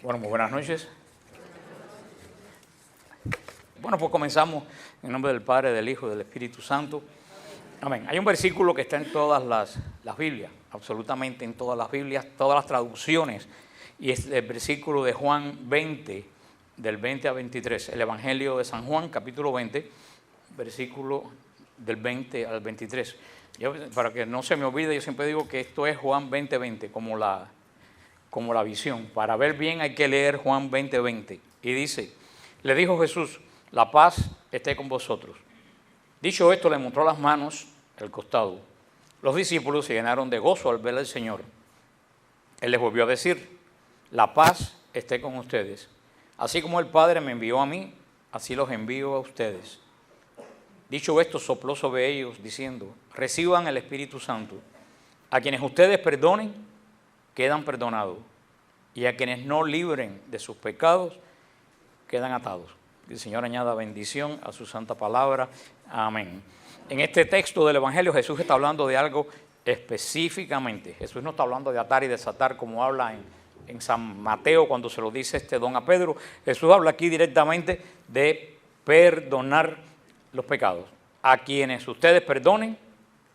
Bueno, muy buenas noches. Bueno, pues comenzamos en nombre del Padre, del Hijo y del Espíritu Santo. Amén. Hay un versículo que está en todas las Biblias, absolutamente en todas las Biblias, todas las traducciones, y es el versículo de Juan 20, del 20 al 23, el Evangelio de San Juan, capítulo 20, versículo del 20 al 23. Yo, para que no se me olvide, yo siempre digo que esto es Juan 20:20, como la visión. Para ver bien hay que leer Juan 20:20. Y dice, le dijo Jesús, la paz esté con vosotros. Dicho esto, le mostró las manos, el costado. Los discípulos se llenaron de gozo al ver al Señor. Él les volvió a decir, la paz esté con ustedes. Así como el Padre me envió a mí, así los envío a ustedes. Dicho esto, sopló sobre ellos, diciendo, reciban el Espíritu Santo. A quienes ustedes perdonen, quedan perdonados. Y a quienes no libren de sus pecados, quedan atados. Que el Señor añada bendición a su santa palabra. Amén. En este texto del Evangelio Jesús está hablando de algo específicamente. Jesús no está hablando de atar y desatar como habla en San Mateo cuando se lo dice don a Pedro. Jesús habla aquí directamente de perdonar los pecados. A quienes ustedes perdonen,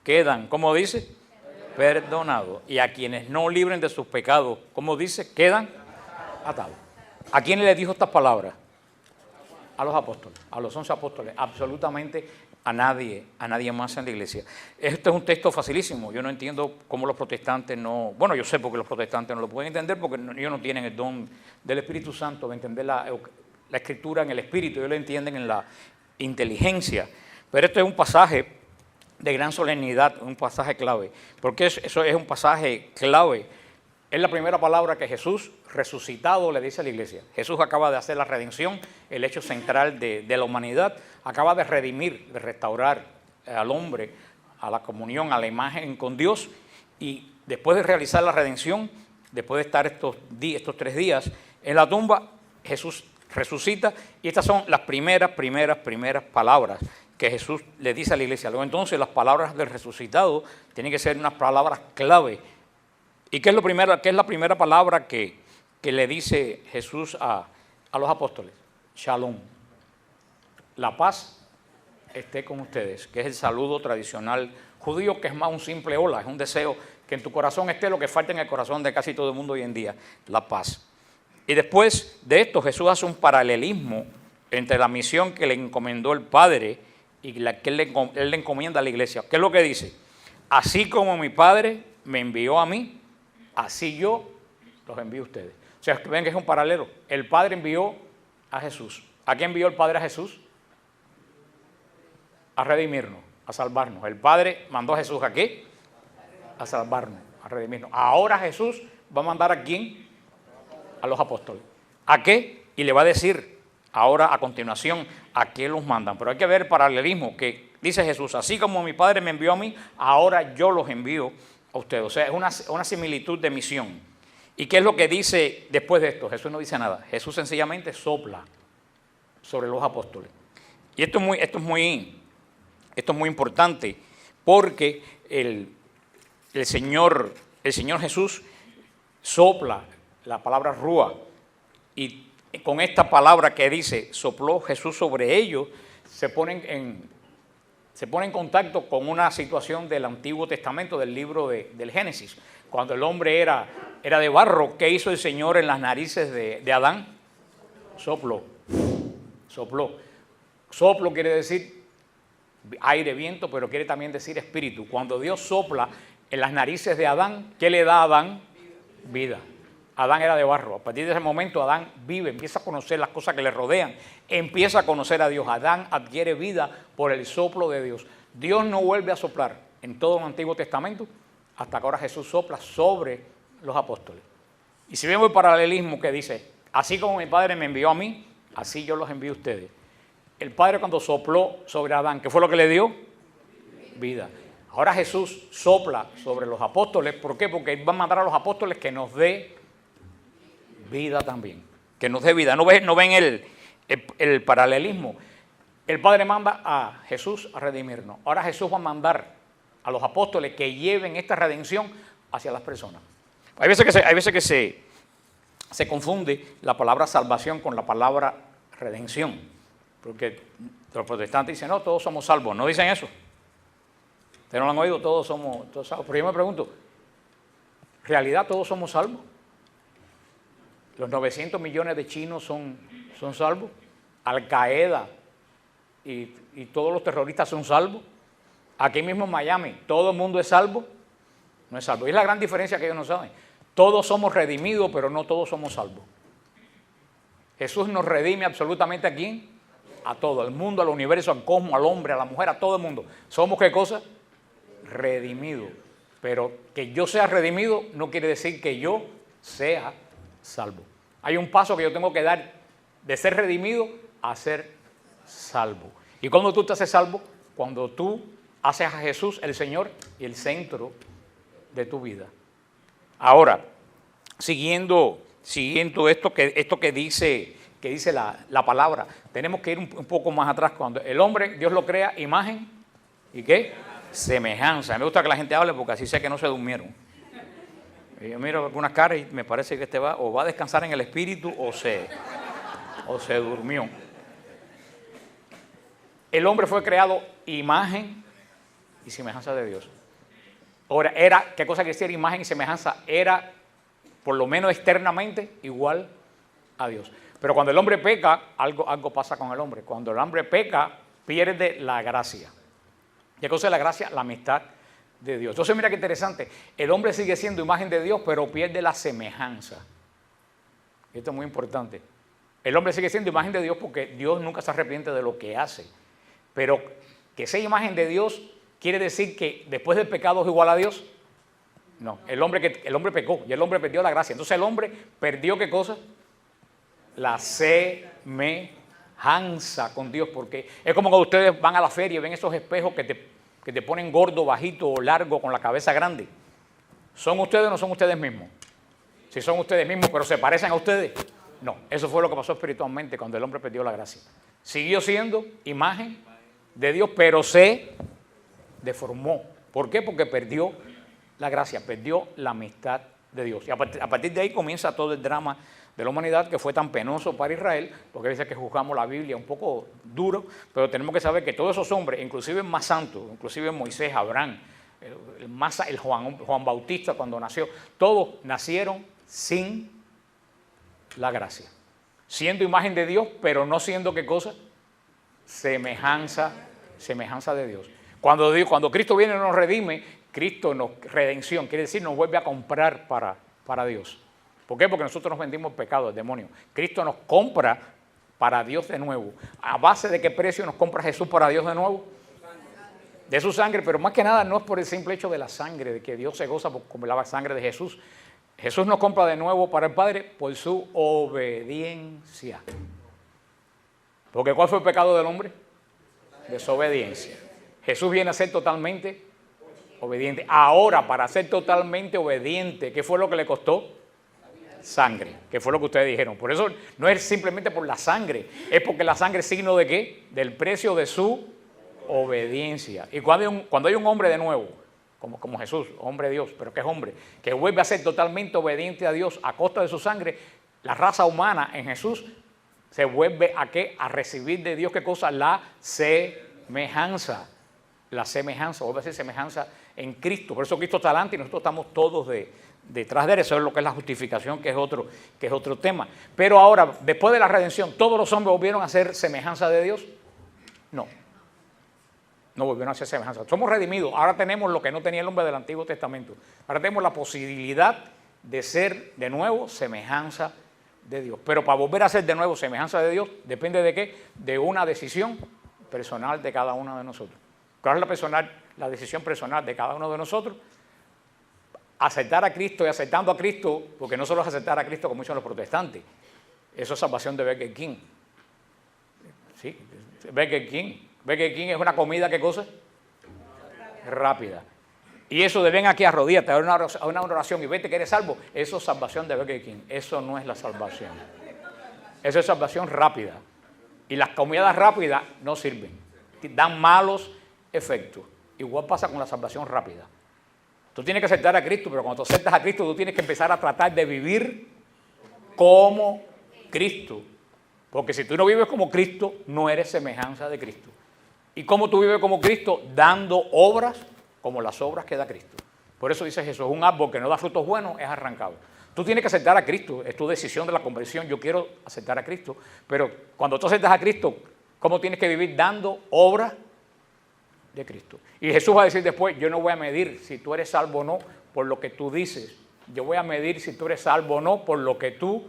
quedan, ¿cómo dice? Perdonados. Y a quienes no libren de sus pecados, ¿cómo dice? Quedan atados. ¿A quién le dijo estas palabras? A los apóstoles, a los 11 apóstoles, absolutamente a nadie más en la iglesia. Este es un texto facilísimo. Yo no entiendo cómo los protestantes no... Bueno, yo sé porque los protestantes no lo pueden entender porque ellos no tienen el don del Espíritu Santo de entender la Escritura en el Espíritu. Ellos lo entienden en la inteligencia. Pero este es un pasaje de gran solemnidad, un pasaje clave. Porque eso es un pasaje clave. Es la primera palabra que Jesús, resucitado, le dice a la iglesia. Jesús acaba de hacer la redención, el hecho central de la humanidad. Acaba de redimir, de restaurar al hombre, a la comunión, a la imagen con Dios. Y después de realizar la redención, después de estar estos 3 días en la tumba, Jesús resucita. Y estas son las primeras palabras que Jesús le dice a la iglesia. Luego entonces las palabras del resucitado tienen que ser unas palabras clave. ¿Y qué es la primera palabra que le dice Jesús a los apóstoles? Shalom. La paz esté con ustedes, que es el saludo tradicional judío, que es más un simple hola, es un deseo que en tu corazón esté lo que falta en el corazón de casi todo el mundo hoy en día, la paz. Y después de esto Jesús hace un paralelismo entre la misión que le encomendó el Padre y la que él le encomienda a la iglesia. ¿Qué es lo que dice? Así como mi Padre me envió a mí, así yo los envío a ustedes. O sea, ven que es un paralelo. El Padre envió a Jesús. ¿A qué envió el Padre a Jesús? A redimirnos, a salvarnos. El Padre mandó a Jesús ¿a qué? A salvarnos, a redimirnos. Ahora Jesús va a mandar ¿a quién? A los apóstoles. ¿A qué? Y le va a decir ahora a continuación a qué los mandan. Pero hay que ver el paralelismo que dice Jesús. Así como mi Padre me envió a mí, ahora yo los envío a ustedes. O sea, es una similitud de misión. ¿Y qué es lo que dice después de esto? Jesús no dice nada. Jesús sencillamente sopla sobre los apóstoles. Y esto es muy importante porque el Señor Jesús sopla la palabra rúa. Y con esta palabra que dice, sopló Jesús sobre ellos, se pone en contacto con una situación del Antiguo Testamento, del libro del Génesis. Cuando el hombre era de barro, ¿qué hizo el Señor en las narices de Adán? Sopló. Soplo quiere decir aire, viento, pero quiere también decir espíritu. Cuando Dios sopla en las narices de Adán, ¿qué le da a Adán? Vida. Adán era de barro. A partir de ese momento Adán vive, empieza a conocer las cosas que le rodean, empieza a conocer a Dios. Adán adquiere vida por el soplo de Dios. Dios no vuelve a soplar en todo el Antiguo Testamento hasta que ahora Jesús sopla sobre los apóstoles. Y si vemos el paralelismo que dice, así como mi Padre me envió a mí, así yo los envío a ustedes. El Padre cuando sopló sobre Adán, ¿qué fue lo que le dio? Vida. Ahora Jesús sopla sobre los apóstoles. ¿Por qué? Porque Él va a mandar a los apóstoles que nos dé vida también. Que nos dé vida. ¿No ven el paralelismo? El Padre manda a Jesús a redimirnos. Ahora Jesús va a mandar a los apóstoles que lleven esta redención hacia las personas. Hay veces que se confunde la palabra salvación con la palabra redención. Porque los protestantes dicen, no, todos somos salvos. No dicen eso. Ustedes no lo han oído, todos somos salvos. Pero yo me pregunto, ¿en realidad todos somos salvos? ¿Los 900 millones de chinos son salvos? ¿Al Qaeda y todos los terroristas son salvos? Aquí mismo en Miami, ¿todo el mundo es salvo? No es salvo. Y es la gran diferencia que ellos no saben. Todos somos redimidos, pero no todos somos salvos. Jesús nos redime absolutamente ¿a quién? A todo, al mundo, al universo, al cosmos, al hombre, a la mujer, a todo el mundo. ¿Somos qué cosa? Redimidos. Pero que yo sea redimido no quiere decir que yo sea salvo. Hay un paso que yo tengo que dar de ser redimido a ser salvo. ¿Y cuando tú te haces salvo? Cuando tú haces a Jesús el Señor y el centro de tu vida. Ahora, siguiendo esto que dice la palabra, tenemos que ir un poco más atrás. Cuando el hombre, Dios lo crea, imagen, ¿y qué? Semejanza. Me gusta que la gente hable porque así sé que no se durmieron. Yo miro algunas caras y me parece que va a descansar en el espíritu o se durmió. El hombre fue creado imagen y semejanza de Dios. Ahora, ¿qué cosa quiere decir imagen y semejanza? Era, por lo menos externamente, igual a Dios. Pero cuando el hombre peca, algo pasa con el hombre. Cuando el hombre peca, pierde la gracia. ¿Qué cosa es la gracia? La amistad de Dios. Entonces mira qué interesante, el hombre sigue siendo imagen de Dios, pero pierde la semejanza. Esto es muy importante. El hombre sigue siendo imagen de Dios porque Dios nunca se arrepiente de lo que hace. Pero que sea imagen de Dios quiere decir que después del pecado es igual a Dios. No, el hombre pecó y el hombre perdió la gracia. Entonces el hombre perdió ¿qué cosa? La semejanza con Dios, porque es como cuando ustedes van a la feria y ven esos espejos que te ponen gordo, bajito o largo con la cabeza grande. ¿Son ustedes o no son ustedes mismos? Si son ustedes mismos, pero se parecen a ustedes. No, eso fue lo que pasó espiritualmente cuando el hombre perdió la gracia. Siguió siendo imagen de Dios, pero se deformó. ¿Por qué? Porque perdió la gracia, perdió la amistad de Dios. Y a partir de ahí comienza todo el drama de la humanidad que fue tan penoso para Israel, porque dice que juzgamos la Biblia un poco duro, pero tenemos que saber que todos esos hombres, inclusive el más santo, inclusive Moisés, Abraham, el Juan Bautista cuando nació, todos nacieron sin la gracia, siendo imagen de Dios, pero no siendo ¿qué cosa? Semejanza de Dios. Cuando Cristo viene y nos redime, redención, quiere decir nos vuelve a comprar para Dios. ¿Por qué? Porque nosotros nos vendimos el pecado, el demonio. Cristo nos compra para Dios de nuevo. ¿A base de qué precio nos compra Jesús para Dios de nuevo? De su sangre, pero más que nada no es por el simple hecho de la sangre, de que Dios se goza por la sangre de Jesús. Jesús nos compra de nuevo para el Padre por su obediencia. Porque ¿cuál fue el pecado del hombre? Desobediencia. Jesús viene a ser totalmente obediente. Ahora, para ser totalmente obediente, ¿qué fue lo que le costó? Sangre, que fue lo que ustedes dijeron. Por eso no es simplemente por la sangre, es porque la sangre es signo de ¿qué? Del precio de su obediencia. Y cuando hay un hombre de nuevo, como Jesús, hombre de Dios, pero que es hombre, que vuelve a ser totalmente obediente a Dios a costa de su sangre, la raza humana en Jesús se vuelve a ¿qué? A recibir de Dios ¿qué cosa? La semejanza. La semejanza, vuelve a ser semejanza en Cristo. Por eso Cristo está delante y nosotros estamos todos detrás de él. Eso es lo que es la justificación, que es otro tema. Pero ahora, después de la redención, ¿todos los hombres volvieron a ser semejanza de Dios? No. No volvieron a ser semejanza. Somos redimidos. Ahora tenemos lo que no tenía el hombre del Antiguo Testamento. Ahora tenemos la posibilidad de ser de nuevo semejanza de Dios. Pero para volver a ser de nuevo semejanza de Dios, ¿depende de qué? De una decisión personal de cada uno de nosotros. ¿Cuál es la decisión personal de cada uno de nosotros? Aceptar a Cristo, y aceptando a Cristo, porque no solo es aceptar a Cristo como dicen los protestantes, eso es salvación de Burger King. Sí, Burger King. Burger King es una comida, ¿qué cosa? Rápida. Y eso de ven aquí arrodíllate a una oración y vete que eres salvo, eso es salvación de Burger King. Eso no es la salvación. Eso es salvación rápida. Y las comidas rápidas no sirven. Dan malos efectos. Igual pasa con la salvación rápida. Tú tienes que aceptar a Cristo, pero cuando tú aceptas a Cristo, tú tienes que empezar a tratar de vivir como Cristo. Porque si tú no vives como Cristo, no eres semejanza de Cristo. ¿Y cómo tú vives como Cristo? Dando obras como las obras que da Cristo. Por eso dice Jesús, un árbol que no da frutos buenos es arrancado. Tú tienes que aceptar a Cristo, es tu decisión de la conversión. Yo quiero aceptar a Cristo, pero cuando tú aceptas a Cristo, ¿cómo tienes que vivir? Dando obras de Cristo. Y Jesús va a decir después, yo no voy a medir si tú eres salvo o no por lo que tú dices. Yo voy a medir si tú eres salvo o no por lo que tú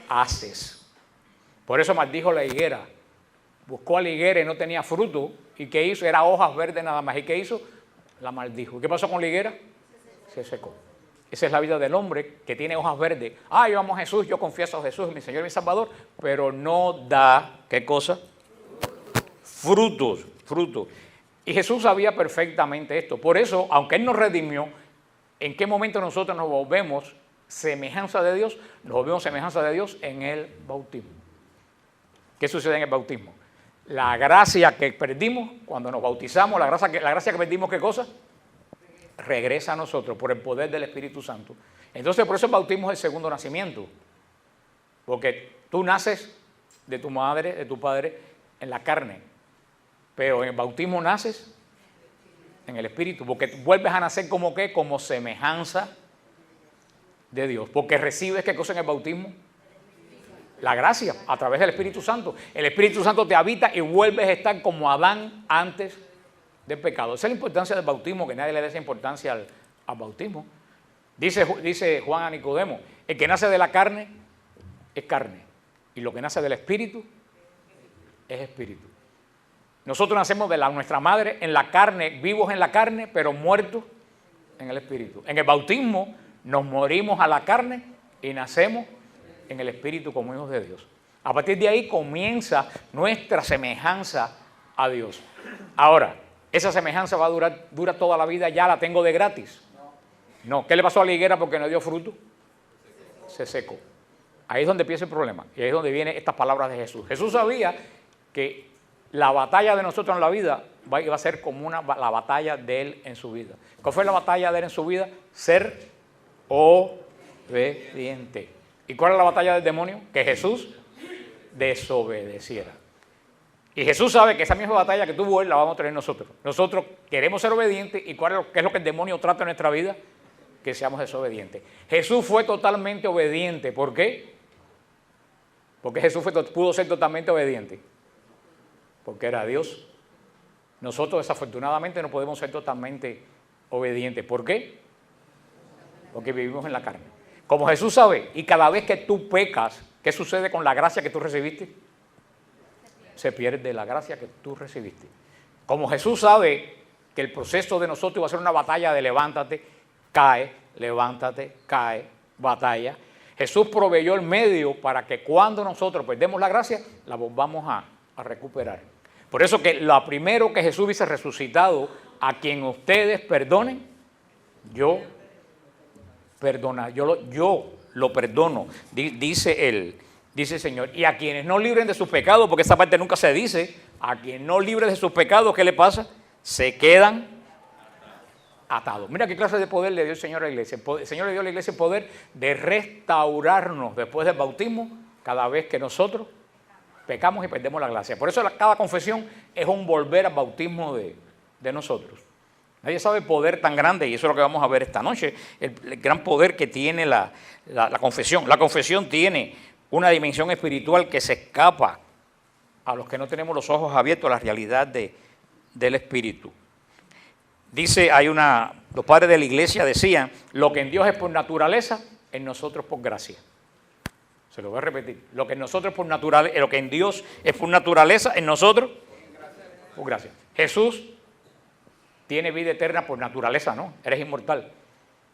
haces. Por eso maldijo la higuera. Buscó a la higuera y no tenía fruto. ¿Y qué hizo? Era hojas verdes nada más. ¿Y qué hizo? La maldijo. ¿Y qué pasó con la higuera? Se secó. Esa es la vida del hombre que tiene hojas verdes. Yo amo a Jesús, yo confieso a Jesús, mi Señor y mi Salvador, pero no da, ¿qué cosa? Frutos. Y Jesús sabía perfectamente esto. Por eso, aunque Él nos redimió, ¿en qué momento nosotros nos volvemos semejanza de Dios? Nos volvemos semejanza de Dios en el bautismo. ¿Qué sucede en el bautismo? La gracia que perdimos cuando nos bautizamos, la gracia que perdimos, ¿qué cosa? Regresa a nosotros por el poder del Espíritu Santo. Entonces, por eso el bautismo es el segundo nacimiento. Porque tú naces de tu madre, de tu padre, en la carne. Pero en el bautismo naces en el Espíritu. Porque vuelves a nacer como ¿qué? Como semejanza de Dios. Porque recibes ¿qué cosa en el bautismo? La gracia, a través del Espíritu Santo. El Espíritu Santo te habita y vuelves a estar como Adán antes del pecado. Esa es la importancia del bautismo, que nadie le dé esa importancia al bautismo. Dice Juan a Nicodemo, el que nace de la carne es carne, y lo que nace del Espíritu es espíritu. Nosotros nacemos de nuestra madre en la carne, vivos en la carne, pero muertos en el Espíritu. En el bautismo nos morimos a la carne y nacemos en el Espíritu como hijos de Dios. A partir de ahí comienza nuestra semejanza a Dios. Ahora, esa semejanza va a dura toda la vida, ya la tengo de gratis. No. ¿Qué le pasó a la higuera porque no dio fruto? Se secó. Ahí es donde empieza el problema. Y ahí es donde vienen estas palabras de Jesús. Jesús sabía que la batalla de nosotros en la vida iba a ser como la batalla de Él en su vida. ¿Cuál fue la batalla de Él en su vida? Ser obediente. ¿Y cuál es la batalla del demonio? Que Jesús desobedeciera. Y Jesús sabe que esa misma batalla que tuvo Él la vamos a tener nosotros. Nosotros queremos ser obedientes. ¿Y qué es lo que el demonio trata en nuestra vida? Que seamos desobedientes. Jesús fue totalmente obediente. ¿Por qué? Porque Jesús pudo ser totalmente obediente. Porque era Dios. Nosotros desafortunadamente no podemos ser totalmente obedientes. ¿Por qué? Porque vivimos en la carne. Como Jesús sabe, y cada vez que tú pecas, ¿qué sucede con la gracia que tú recibiste? Se pierde la gracia que tú recibiste. Como Jesús sabe que el proceso de nosotros va a ser una batalla de levántate, cae, batalla. Jesús proveyó el medio para que cuando nosotros perdemos la gracia, la volvamos a recuperar. Por eso que lo primero que Jesús dice resucitado, a quien ustedes perdonen, yo lo perdono, dice el Señor. Y a quienes no libren de sus pecados, porque esa parte nunca se dice, a quienes no libren de sus pecados, ¿qué le pasa? Se quedan atados. Mira qué clase de poder le dio el Señor a la iglesia. El Señor le dio a la iglesia el poder de restaurarnos después del bautismo cada vez que nosotros pecamos y perdemos la gracia. Por eso cada confesión es un volver al bautismo de nosotros. Nadie sabe el poder tan grande, y eso es lo que vamos a ver esta noche, el gran poder que tiene la confesión. La confesión tiene una dimensión espiritual que se escapa a los que no tenemos los ojos abiertos a la realidad del Espíritu. Dice, los padres de la iglesia decían, lo que en Dios es por naturaleza, en nosotros por gracia. Se lo voy a repetir, lo que en Dios es por naturaleza, en nosotros por gracia. Jesús tiene vida eterna por naturaleza, ¿no? Eres inmortal.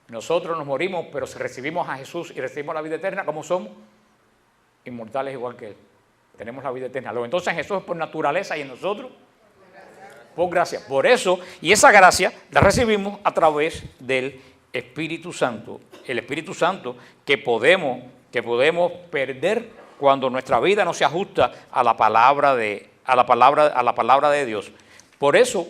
Nosotros nos morimos, pero si recibimos a Jesús y recibimos la vida eterna, ¿cómo somos? Inmortales igual que Él. Tenemos la vida eterna. Luego, entonces Jesús es por naturaleza y en nosotros por gracia. Por eso, y esa gracia la recibimos a través del Espíritu Santo. El Espíritu Santo que podemos perder cuando nuestra vida no se ajusta a la palabra de Dios. Por eso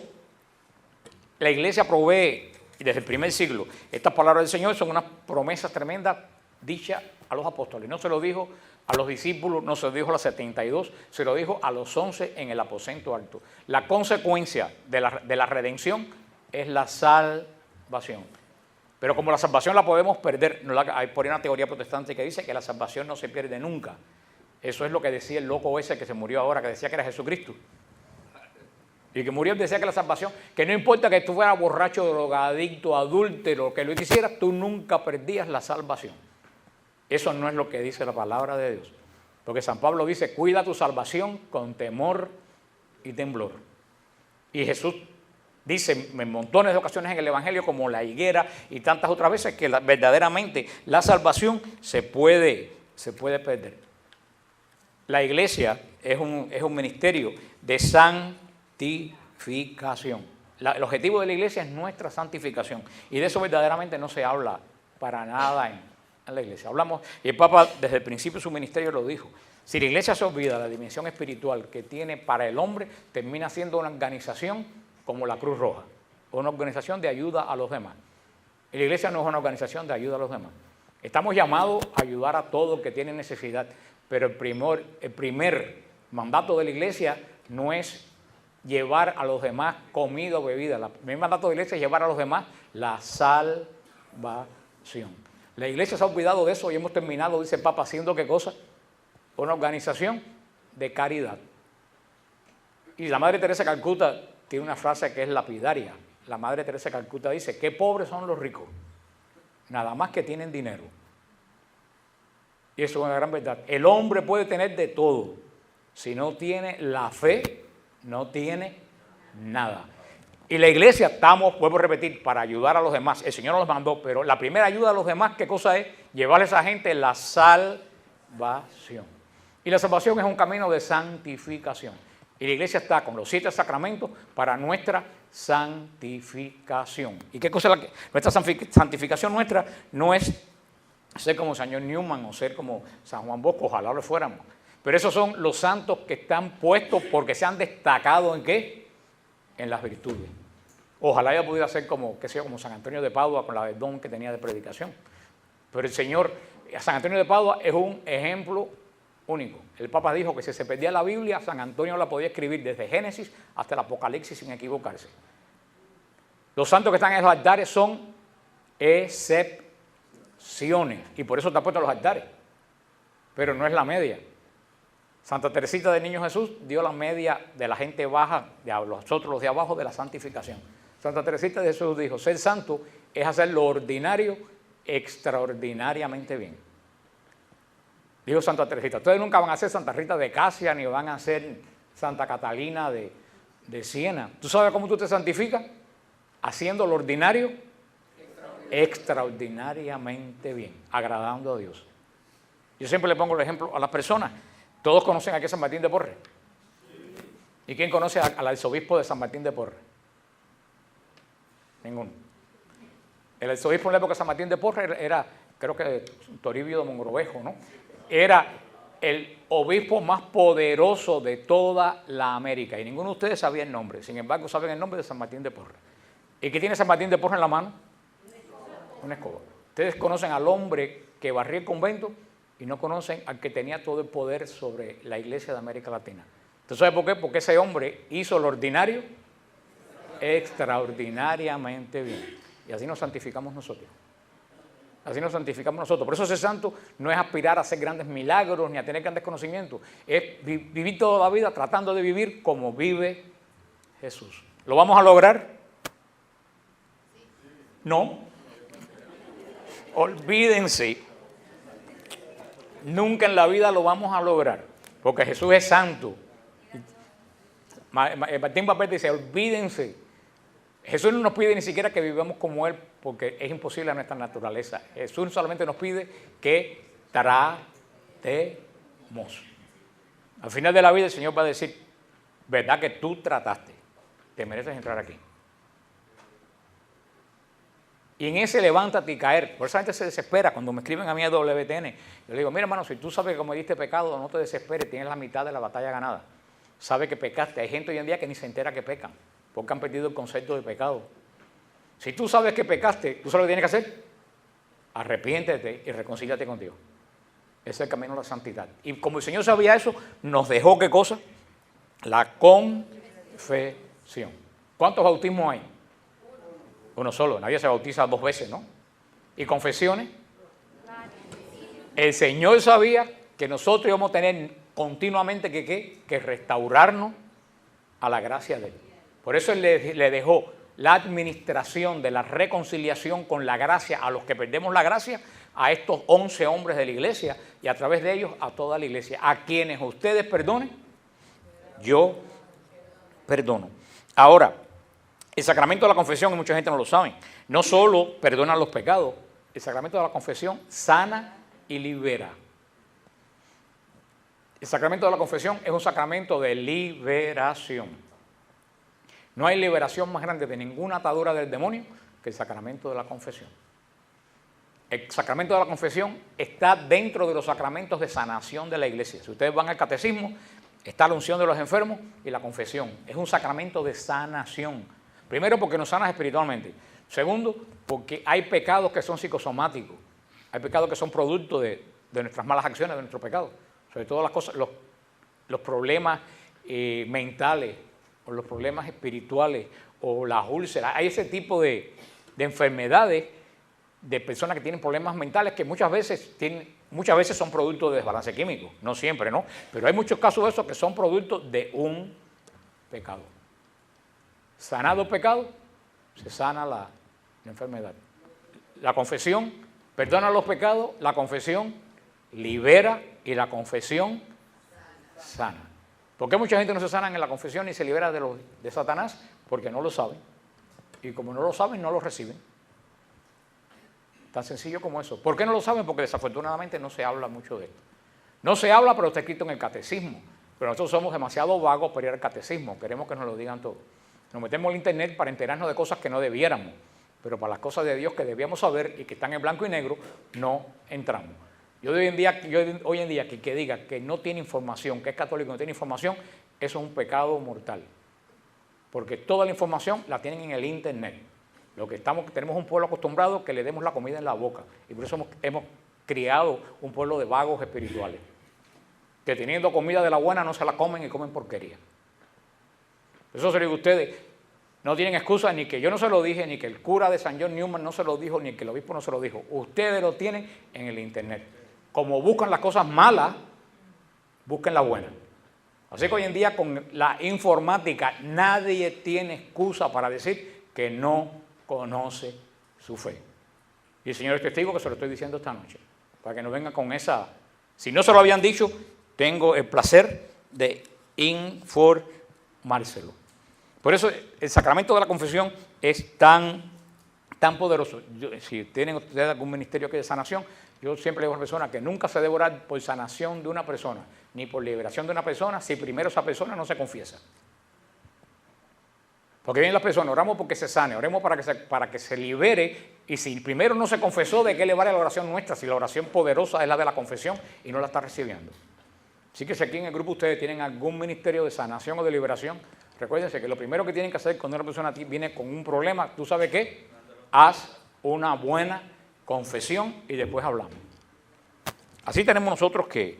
la iglesia provee, desde el primer siglo, estas palabras del Señor son unas promesas tremendas dicha a los apóstoles. No se lo dijo a los discípulos, no se lo dijo a los 72, se lo dijo a los 11 en el aposento alto. La consecuencia de la redención es la salvación. Pero como la salvación la podemos perder, hay por ahí una teoría protestante que dice que la salvación no se pierde nunca. Eso es lo que decía el loco ese que se murió ahora, que decía que era Jesucristo. Y que murió decía que la salvación, que no importa que tú fueras borracho, drogadicto, adúltero, que lo hicieras, tú nunca perdías la salvación. Eso no es lo que dice la palabra de Dios. Porque San Pablo dice, cuida tu salvación con temor y temblor. Y Jesús dice en montones de ocasiones en el Evangelio, como la higuera y tantas otras veces, que verdaderamente la salvación se puede perder. La iglesia es un ministerio de santificación. El objetivo de la iglesia es nuestra santificación. Y de eso verdaderamente no se habla para nada en la iglesia. Hablamos, y el Papa desde el principio de su ministerio lo dijo, si la iglesia se olvida la dimensión espiritual que tiene para el hombre, termina siendo una organización como la Cruz Roja, una organización de ayuda a los demás. Y la iglesia no es una organización de ayuda a los demás. Estamos llamados a ayudar a todo el que tiene necesidad, pero el primer mandato de la iglesia no es llevar a los demás comida o bebida. El primer mandato de la iglesia es llevar a los demás la salvación. La iglesia se ha olvidado de eso y hemos terminado, dice el Papa, haciendo ¿qué cosa? Una organización de caridad. Y la Madre Teresa de Calcuta tiene una frase que es lapidaria. La Madre Teresa de Calcuta dice, qué pobres son los ricos, nada más que tienen dinero. Y eso es una gran verdad. El hombre puede tener de todo. Si no tiene la fe, no tiene nada. Y la iglesia estamos, vuelvo a repetir, para ayudar a los demás. El Señor nos los mandó, pero la primera ayuda a los demás, ¿qué cosa es? Llevarle a esa gente la salvación. Y la salvación es un camino de santificación. Y la iglesia está con los 7 sacramentos para nuestra santificación. ¿Y qué cosa es nuestra santificación? Nuestra no es ser como el señor Newman o ser como San Juan Bosco, ojalá lo fuéramos. Pero esos son los santos que están puestos porque se han destacado ¿en qué? En las virtudes. Ojalá haya podido ser como San Antonio de Padua con la don que tenía de predicación. Pero el Señor, San Antonio de Padua es un ejemplo único. El Papa dijo que si se perdía la Biblia, San Antonio la podía escribir desde Génesis hasta el Apocalipsis sin equivocarse. Los santos que están en los altares son excepciones y por eso están puestos los altares. Pero no es la media. Santa Teresita del Niño Jesús dio la media de la gente baja, de nosotros los de abajo, de la santificación. Santa Teresita de Jesús dijo, ser santo es hacer lo ordinario extraordinariamente bien. Dijo Santa Teresita, ustedes nunca van a ser Santa Rita de Casia, ni van a ser Santa Catalina de Siena. ¿Tú sabes cómo tú te santificas? Haciendo lo ordinario extraordinariamente bien, agradando a Dios. Yo siempre le pongo el ejemplo a las personas. Todos conocen aquí a San Martín de Porres. ¿Y quién conoce al arzobispo de San Martín de Porres? Ninguno. El arzobispo en la época de San Martín de Porres era, creo que Toribio de Mogrovejo, ¿no? Era el obispo más poderoso de toda la América y ninguno de ustedes sabía el nombre. Sin embargo, saben el nombre de San Martín de Porres. ¿Y qué tiene San Martín de Porres en la mano? Una escoba. Ustedes conocen al hombre que barrió el convento y no conocen al que tenía todo el poder sobre la iglesia de América Latina. ¿Entonces sabe por qué? Porque ese hombre hizo lo ordinario extraordinariamente bien. Y así nos santificamos nosotros. Así nos santificamos nosotros. Por eso ser santo no es aspirar a hacer grandes milagros ni a tener grandes conocimientos. Es vivir toda la vida tratando de vivir como vive Jesús. ¿Lo vamos a lograr? No. Olvídense. Nunca en la vida lo vamos a lograr, porque Jesús es santo. Martín Papel dice, olvídense. Jesús no nos pide ni siquiera que vivamos como Él, porque es imposible a nuestra naturaleza. Jesús solamente nos pide que tratemos. Al final de la vida el Señor va a decir, ¿verdad que tú trataste? Te mereces entrar aquí. Y en ese levántate y caer. Por eso la gente se desespera cuando me escriben a mí a WTN. Yo le digo, mira hermano, si tú sabes que cometiste pecado, no te desesperes, tienes la mitad de la batalla ganada. Sabes que pecaste. Hay gente hoy en día que ni se entera que pecan, porque han perdido el concepto de pecado. Si tú sabes que pecaste, ¿tú sabes lo que tienes que hacer? arrepiéntete y reconcíliate con Dios. Ese es el camino de la santidad. Y como el Señor sabía eso, nos dejó, ¿qué cosa? La confesión. ¿Cuántos bautismos hay? Uno solo. Nadie se bautiza 2 veces, ¿no? ¿Y confesiones? El Señor sabía que nosotros íbamos a tener continuamente que restaurarnos a la gracia de Él. Por eso Él le dejó la administración de la reconciliación con la gracia a los que perdemos la gracia, a estos 11 hombres de la iglesia y a través de ellos a toda la iglesia. A quienes ustedes perdonen, yo perdono. Ahora, el sacramento de la confesión, y mucha gente no lo sabe, no solo perdona los pecados, el sacramento de la confesión sana y libera. El sacramento de la confesión es un sacramento de liberación. No hay liberación más grande de ninguna atadura del demonio que el sacramento de la confesión. El sacramento de la confesión está dentro de los sacramentos de sanación de la iglesia. Si ustedes van al catecismo, está la unción de los enfermos y la confesión. Es un sacramento de sanación. Primero, porque nos sanas espiritualmente. Segundo, porque hay pecados que son psicosomáticos. Hay pecados que son producto de nuestras malas acciones, de nuestros pecados. Sobre todo las cosas, los problemas mentales, o los problemas espirituales, o las úlceras. Hay ese tipo de enfermedades de personas que tienen problemas mentales que muchas veces son producto de desbalance químico. No siempre, ¿no? Pero hay muchos casos de esos que son producto de un pecado. Sanado el pecado, se sana la enfermedad. La confesión perdona los pecados, la confesión libera y la confesión sana. ¿Por qué mucha gente no se sana en la confesión ni se libera de Satanás? Porque no lo saben. Y como no lo saben, no lo reciben. Tan sencillo como eso. ¿Por qué no lo saben? Porque desafortunadamente no se habla mucho de esto. No se habla, pero está escrito en el catecismo. Pero nosotros somos demasiado vagos para ir al catecismo. Queremos que nos lo digan todo. Nos metemos en internet para enterarnos de cosas que no debiéramos. Pero para las cosas de Dios que debíamos saber y que están en blanco y negro, no entramos. Yo hoy en día que diga que no tiene información, que es católico y no tiene información, eso es un pecado mortal. Porque toda la información la tienen en el internet. Tenemos un pueblo acostumbrado que le demos la comida en la boca. Y por eso hemos criado un pueblo de vagos espirituales. Que teniendo comida de la buena no se la comen y comen porquería. Eso se lo digo a ustedes. No tienen excusa ni que yo no se lo dije, ni que el cura de San John Newman no se lo dijo, ni que el obispo no se lo dijo. Ustedes lo tienen en el internet. Como buscan las cosas malas, busquen las buenas. Así que hoy en día con la informática nadie tiene excusa para decir que no conoce su fe. Y el Señor es testigo que se lo estoy diciendo esta noche. Para que no venga con esa... Si no se lo habían dicho, tengo el placer de informárselo. Por eso el sacramento de la confesión es tan poderoso. Si tienen ustedes algún ministerio que de sanación, yo siempre le digo a una persona que nunca se debe orar por sanación de una persona, ni por liberación de una persona, si primero esa persona no se confiesa. Porque vienen las personas, oramos porque se sane, oremos para que se libere, y si primero no se confesó, ¿de qué le vale la oración nuestra? Si la oración poderosa es la de la confesión y no la está recibiendo. Así que si aquí en el grupo ustedes tienen algún ministerio de sanación o de liberación, recuérdense que lo primero que tienen que hacer cuando una persona viene con un problema, ¿tú sabes qué? Haz una buena confesión y después hablamos. Así tenemos nosotros que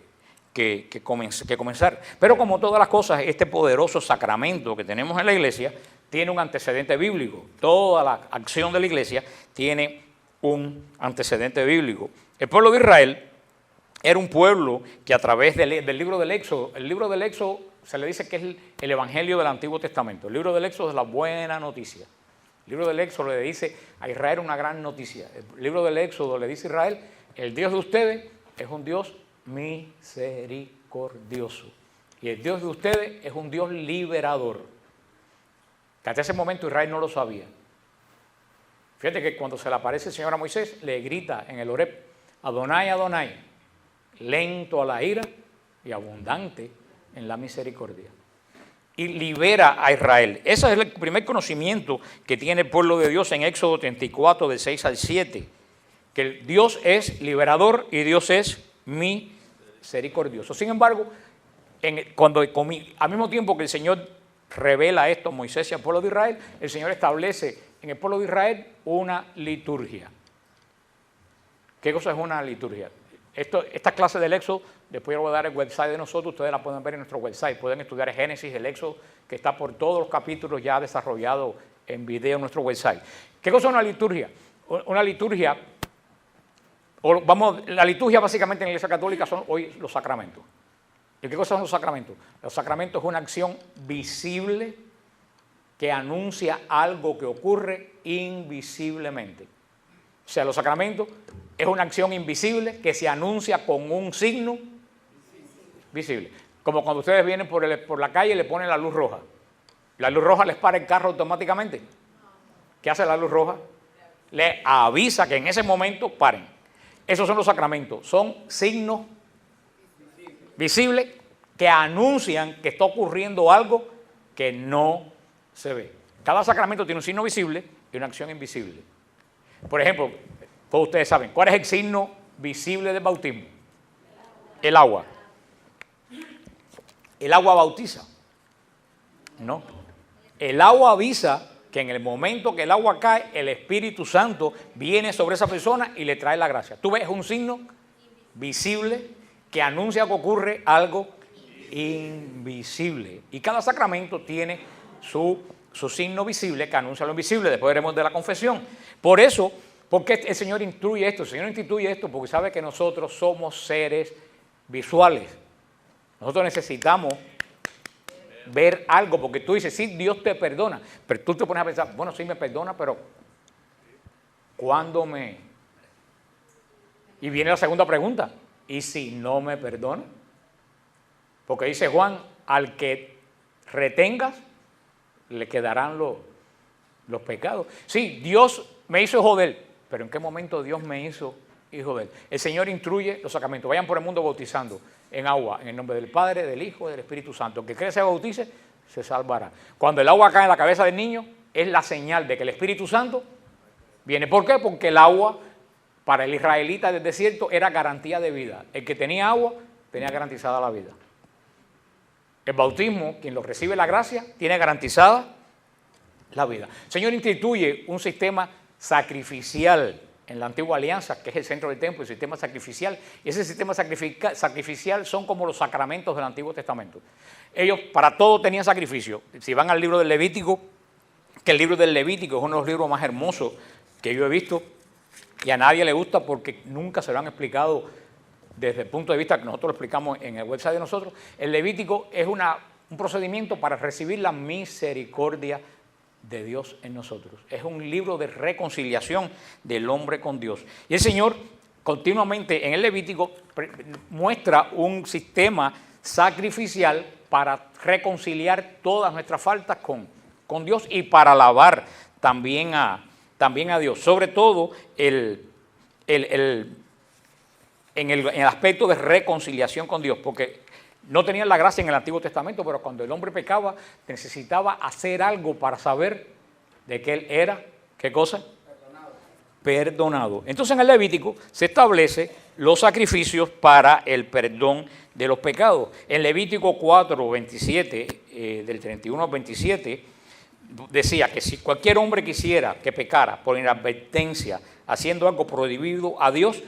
comenzar. Pero como todas las cosas, este poderoso sacramento que tenemos en la iglesia tiene un antecedente bíblico. Toda la acción de la iglesia tiene un antecedente bíblico. El pueblo de Israel era un pueblo que a través del libro del Éxodo, el libro del Éxodo se le dice que es el evangelio del Antiguo Testamento. El libro del Éxodo es la buena noticia. El libro del Éxodo le dice a Israel una gran noticia. El libro del Éxodo le dice a Israel, el Dios de ustedes es un Dios misericordioso. Y el Dios de ustedes es un Dios liberador. Que hasta ese momento Israel no lo sabía. Fíjate que cuando se le aparece el Señor a Moisés, le grita en el Horeb, Adonai, Adonai, lento a la ira y abundante en la misericordia. Y libera a Israel. Ese es el primer conocimiento que tiene el pueblo de Dios en Éxodo 34, del 6 al 7. Que Dios es liberador y Dios es misericordioso. Sin embargo, al mismo tiempo que el Señor revela esto a Moisés y al pueblo de Israel, el Señor establece en el pueblo de Israel una liturgia. ¿Qué cosa es una liturgia? Esta clase del Éxodo, después yo voy a dar el website de nosotros, ustedes la pueden ver en nuestro website, pueden estudiar el Génesis, el Éxodo, que está por todos los capítulos ya desarrollados en video en nuestro website. ¿Qué cosa es una liturgia? Una liturgia, la liturgia básicamente en la Iglesia Católica son hoy los sacramentos. ¿Y qué cosa son los sacramentos? Los sacramentos es una acción visible que anuncia algo que ocurre invisiblemente. O sea, los sacramentos es una acción invisible que se anuncia con un signo visible. Como cuando ustedes vienen por la calle y le ponen la luz roja. ¿La luz roja les para el carro automáticamente? ¿Qué hace la luz roja? Le avisa que en ese momento paren. Esos son los sacramentos. Son signos visibles que anuncian que está ocurriendo algo que no se ve. Cada sacramento tiene un signo visible y una acción invisible. Por ejemplo, todos ustedes saben, ¿cuál es el signo visible del bautismo? El agua. ¿El agua bautiza? No. El agua avisa que en el momento que el agua cae, el Espíritu Santo viene sobre esa persona y le trae la gracia. Tú ves un signo visible que anuncia que ocurre algo invisible. Y cada sacramento tiene su signo visible que anuncia lo invisible. Después veremos de la confesión. Por eso, porque el Señor instruye esto. El Señor instituye esto porque sabe que nosotros somos seres visuales. Nosotros necesitamos ver algo, porque tú dices, sí, Dios te perdona, pero tú te pones a pensar, bueno, sí me perdona, pero ¿cuándo me...? Y viene la segunda pregunta, ¿y si no me perdona? Porque dice Juan, al que retengas, le quedarán los pecados. Sí, Dios me hizo hijo de él, pero ¿en qué momento Dios me hizo hijo de él? El Señor instruye los sacramentos. Vayan por el mundo bautizando en agua, en el nombre del Padre, del Hijo y del Espíritu Santo. El que cree se bautice, se salvará. Cuando el agua cae en la cabeza del niño, es la señal de que el Espíritu Santo viene. ¿Por qué? Porque el agua, para el israelita del desierto, era garantía de vida. El que tenía agua, tenía garantizada la vida. El bautismo, quien lo recibe la gracia, tiene garantizada la vida. El Señor instituye un sistema sacrificial en la antigua alianza, que es el centro del templo, el sistema sacrificial. Y ese sistema sacrificial son como los sacramentos del Antiguo Testamento. Ellos para todo tenían sacrificio. Si van al libro del Levítico, que el libro del Levítico es uno de los libros más hermosos que yo he visto, y a nadie le gusta porque nunca se lo han explicado desde el punto de vista que nosotros lo explicamos en el website de nosotros. El Levítico es un procedimiento para recibir la misericordia de Dios en nosotros. Es un libro de reconciliación del hombre con Dios. Y el Señor continuamente en el Levítico muestra un sistema sacrificial para reconciliar todas nuestras faltas con Dios y para alabar también a Dios. Sobre todo en el aspecto de reconciliación con Dios, porque no tenían la gracia en el Antiguo Testamento, pero cuando el hombre pecaba, necesitaba hacer algo para saber de que él era, ¿qué cosa? Perdonado. Entonces en el Levítico se establece los sacrificios para el perdón de los pecados. En Levítico 4, 27, del 31 al 27, decía que si cualquier hombre quisiera que pecara por inadvertencia, haciendo algo prohibido a Dios,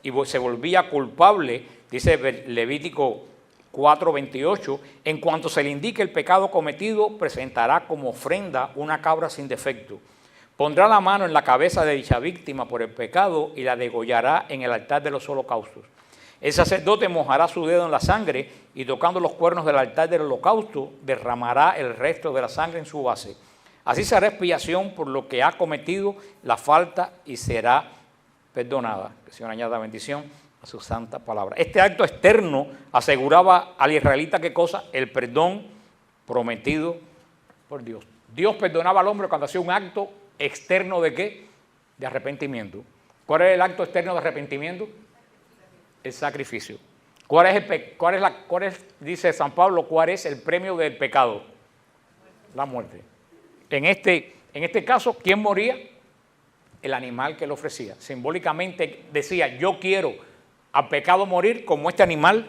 y se volvía culpable, dice Levítico 4:28, en cuanto se le indique el pecado cometido, presentará como ofrenda una cabra sin defecto. Pondrá la mano en la cabeza de dicha víctima por el pecado y la degollará en el altar de los holocaustos. El sacerdote mojará su dedo en la sangre y tocando los cuernos del altar del holocausto, derramará el resto de la sangre en su base. Así se hará expiación por lo que ha cometido la falta y será perdonada. Que el Señor añada bendición a su santa palabra. Este acto externo aseguraba al israelita, ¿qué cosa? El perdón prometido por Dios. Dios perdonaba al hombre cuando hacía un acto externo ¿de qué? De arrepentimiento. ¿Cuál es el acto externo de arrepentimiento? El sacrificio. Dice San Pablo, cuál es el premio del pecado? La muerte. En este caso, ¿quién moría? El animal que lo ofrecía. Simbólicamente decía, yo quiero al pecado morir como este animal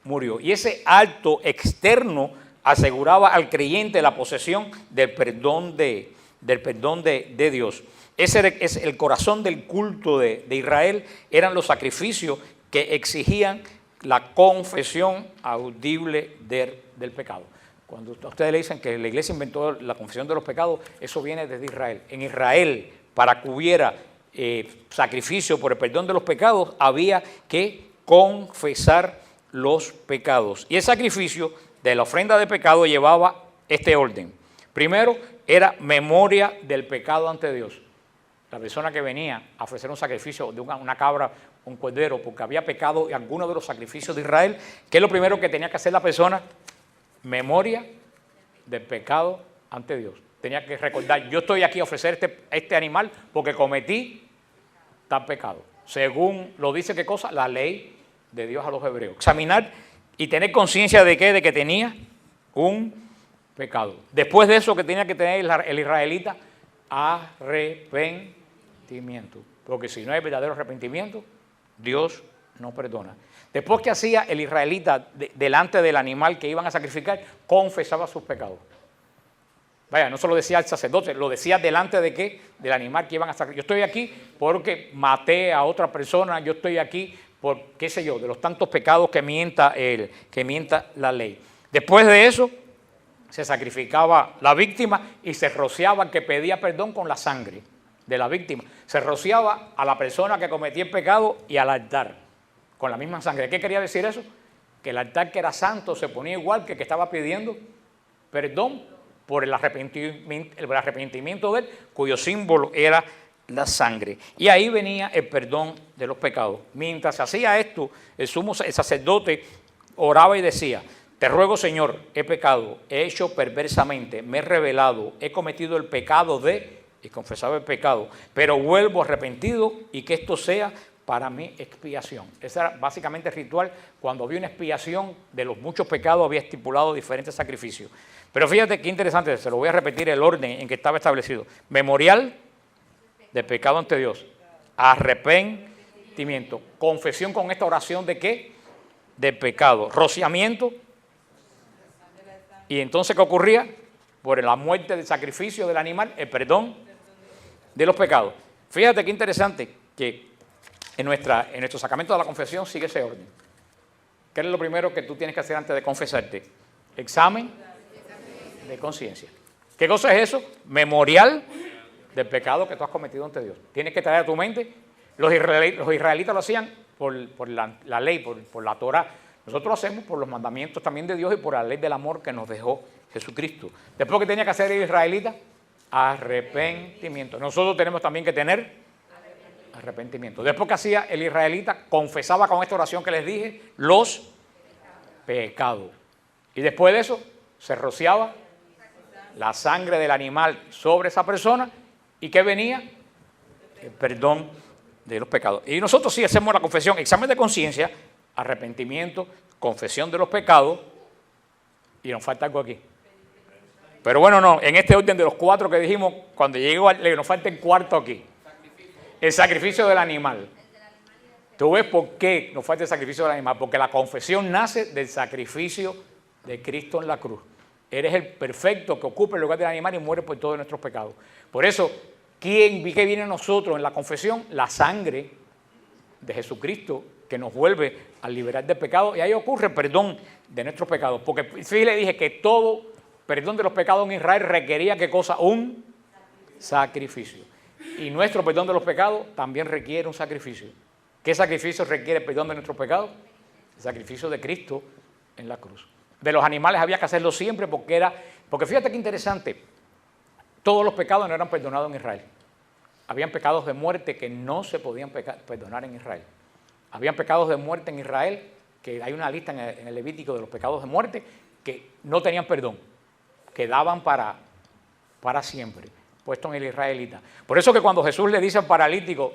murió. Y ese acto externo aseguraba al creyente la posesión del perdón de Dios. Ese es el corazón del culto de Israel, eran los sacrificios que exigían la confesión audible del pecado. Cuando a ustedes le dicen que la iglesia inventó la confesión de los pecados, eso viene desde Israel. En Israel, para que hubiera sacrificio por el perdón de los pecados, había que confesar los pecados. Y el sacrificio de la ofrenda de pecado llevaba este orden. Primero, era memoria del pecado ante Dios. La persona que venía a ofrecer un sacrificio de una cabra, un cordero, porque había pecado en alguno de los sacrificios de Israel, ¿qué es lo primero que tenía que hacer la persona? Memoria del pecado ante Dios. Tenía que recordar, yo estoy aquí a ofrecer este animal porque cometí tal pecado. Según lo dice, ¿qué cosa? La ley de Dios a los hebreos. Examinar y tener conciencia de ¿qué? De que tenía un pecado. Después de eso, que tenía que tener el israelita, arrepentimiento. Porque si no hay verdadero arrepentimiento, Dios no perdona. Después que hacía el israelita delante del animal que iban a sacrificar, confesaba sus pecados. Vaya, no solo decía al sacerdote, lo decía delante de ¿qué? Del animal que iban a sacrificar. Yo estoy aquí porque maté a otra persona, yo estoy aquí por, qué sé yo, de los tantos pecados que mienta la ley. Después de eso, se sacrificaba la víctima y se rociaba, que pedía perdón, con la sangre de la víctima. Se rociaba a la persona que cometía el pecado y al altar, con la misma sangre. ¿Qué quería decir eso? Que el altar, que era santo, se ponía igual que el que estaba pidiendo perdón por el arrepentimiento de él, cuyo símbolo era la sangre. Y ahí venía el perdón de los pecados. Mientras se hacía esto, el sacerdote oraba y decía: te ruego, Señor, he pecado, he hecho perversamente, me he rebelado, he cometido el pecado y confesaba el pecado, pero vuelvo arrepentido y que esto sea para mi expiación. Ese era básicamente el ritual. Cuando había una expiación de los muchos pecados, había estipulado diferentes sacrificios. Pero fíjate qué interesante, se lo voy a repetir el orden en que estaba establecido. Memorial de pecado ante Dios, arrepentimiento, confesión con esta oración de ¿qué? De pecado, rociamiento. Y entonces, ¿qué ocurría? Por la muerte del sacrificio del animal, el perdón de los pecados. Fíjate qué interesante que en nuestro sacramento de la confesión sigue ese orden. ¿Qué es lo primero que tú tienes que hacer antes de confesarte? Examen de conciencia. ¿Qué cosa es eso? Memorial del pecado que tú has cometido ante Dios. Tienes que traer a tu mente. Los israelitas lo hacían por la ley, por la Torah. Nosotros lo hacemos por los mandamientos también de Dios y por la ley del amor que nos dejó Jesucristo. Después, ¿qué tenía que hacer el israelita? Arrepentimiento. Nosotros tenemos también que tener arrepentimiento. Después, ¿qué hacía el israelita? Confesaba con esta oración que les dije los pecados. Y después de eso, se rociaba la sangre del animal sobre esa persona. ¿Y qué venía? El perdón de los pecados. Y nosotros sí hacemos la confesión, examen de conciencia, arrepentimiento, confesión de los pecados, y nos falta algo aquí. Pero bueno, no, en este orden de los 4 que dijimos, cuando llego nos falta el cuarto aquí. El sacrificio del animal. ¿Tú ves por qué nos falta el sacrificio del animal? Porque la confesión nace del sacrificio de Cristo en la cruz. Eres el perfecto que ocupa el lugar del animal y muere por todos nuestros pecados. Por eso, ¿qué viene a nosotros en la confesión? La sangre de Jesucristo, que nos vuelve a liberar del pecado, y ahí ocurre el perdón de nuestros pecados. Porque sí le dije que todo perdón de los pecados en Israel requería, ¿qué cosa? Un sacrificio. Y nuestro perdón de los pecados también requiere un sacrificio. ¿Qué sacrificio requiere el perdón de nuestros pecados? El sacrificio de Cristo en la cruz. De los animales había que hacerlo siempre porque fíjate qué interesante, todos los pecados no eran perdonados en Israel. Habían pecados de muerte que no se podían perdonar en Israel. Habían pecados de muerte en Israel, que hay una lista en el Levítico de los pecados de muerte, que no tenían perdón, quedaban para siempre, puesto en el israelita. Por eso que cuando Jesús le dice al paralítico,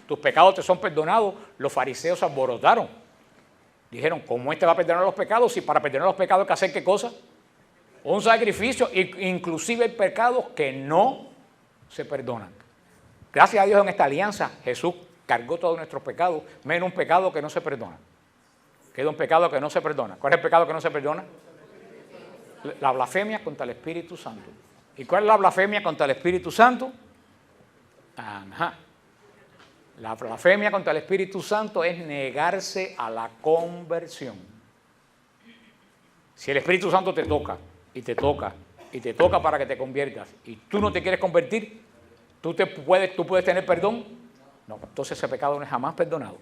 tus pecados te son perdonados, los fariseos se alborotaron. Dijeron, ¿cómo este va a perdonar los pecados? Si para perdonar los pecados hay que hacer ¿qué cosa? Un sacrificio, inclusive hay pecados que no se perdonan. Gracias a Dios en esta alianza, Jesús cargó todos nuestros pecados, menos un pecado que no se perdona. Queda un pecado que no se perdona. ¿Cuál es el pecado que no se perdona? La blasfemia contra el Espíritu Santo. ¿Y cuál es la blasfemia contra el Espíritu Santo? Ajá. La blasfemia contra el Espíritu Santo es negarse a la conversión. Si el Espíritu Santo te toca y te toca y te toca para que te conviertas y tú no te quieres convertir, ¿tú puedes tener perdón? No, entonces ese pecado no es jamás perdonado.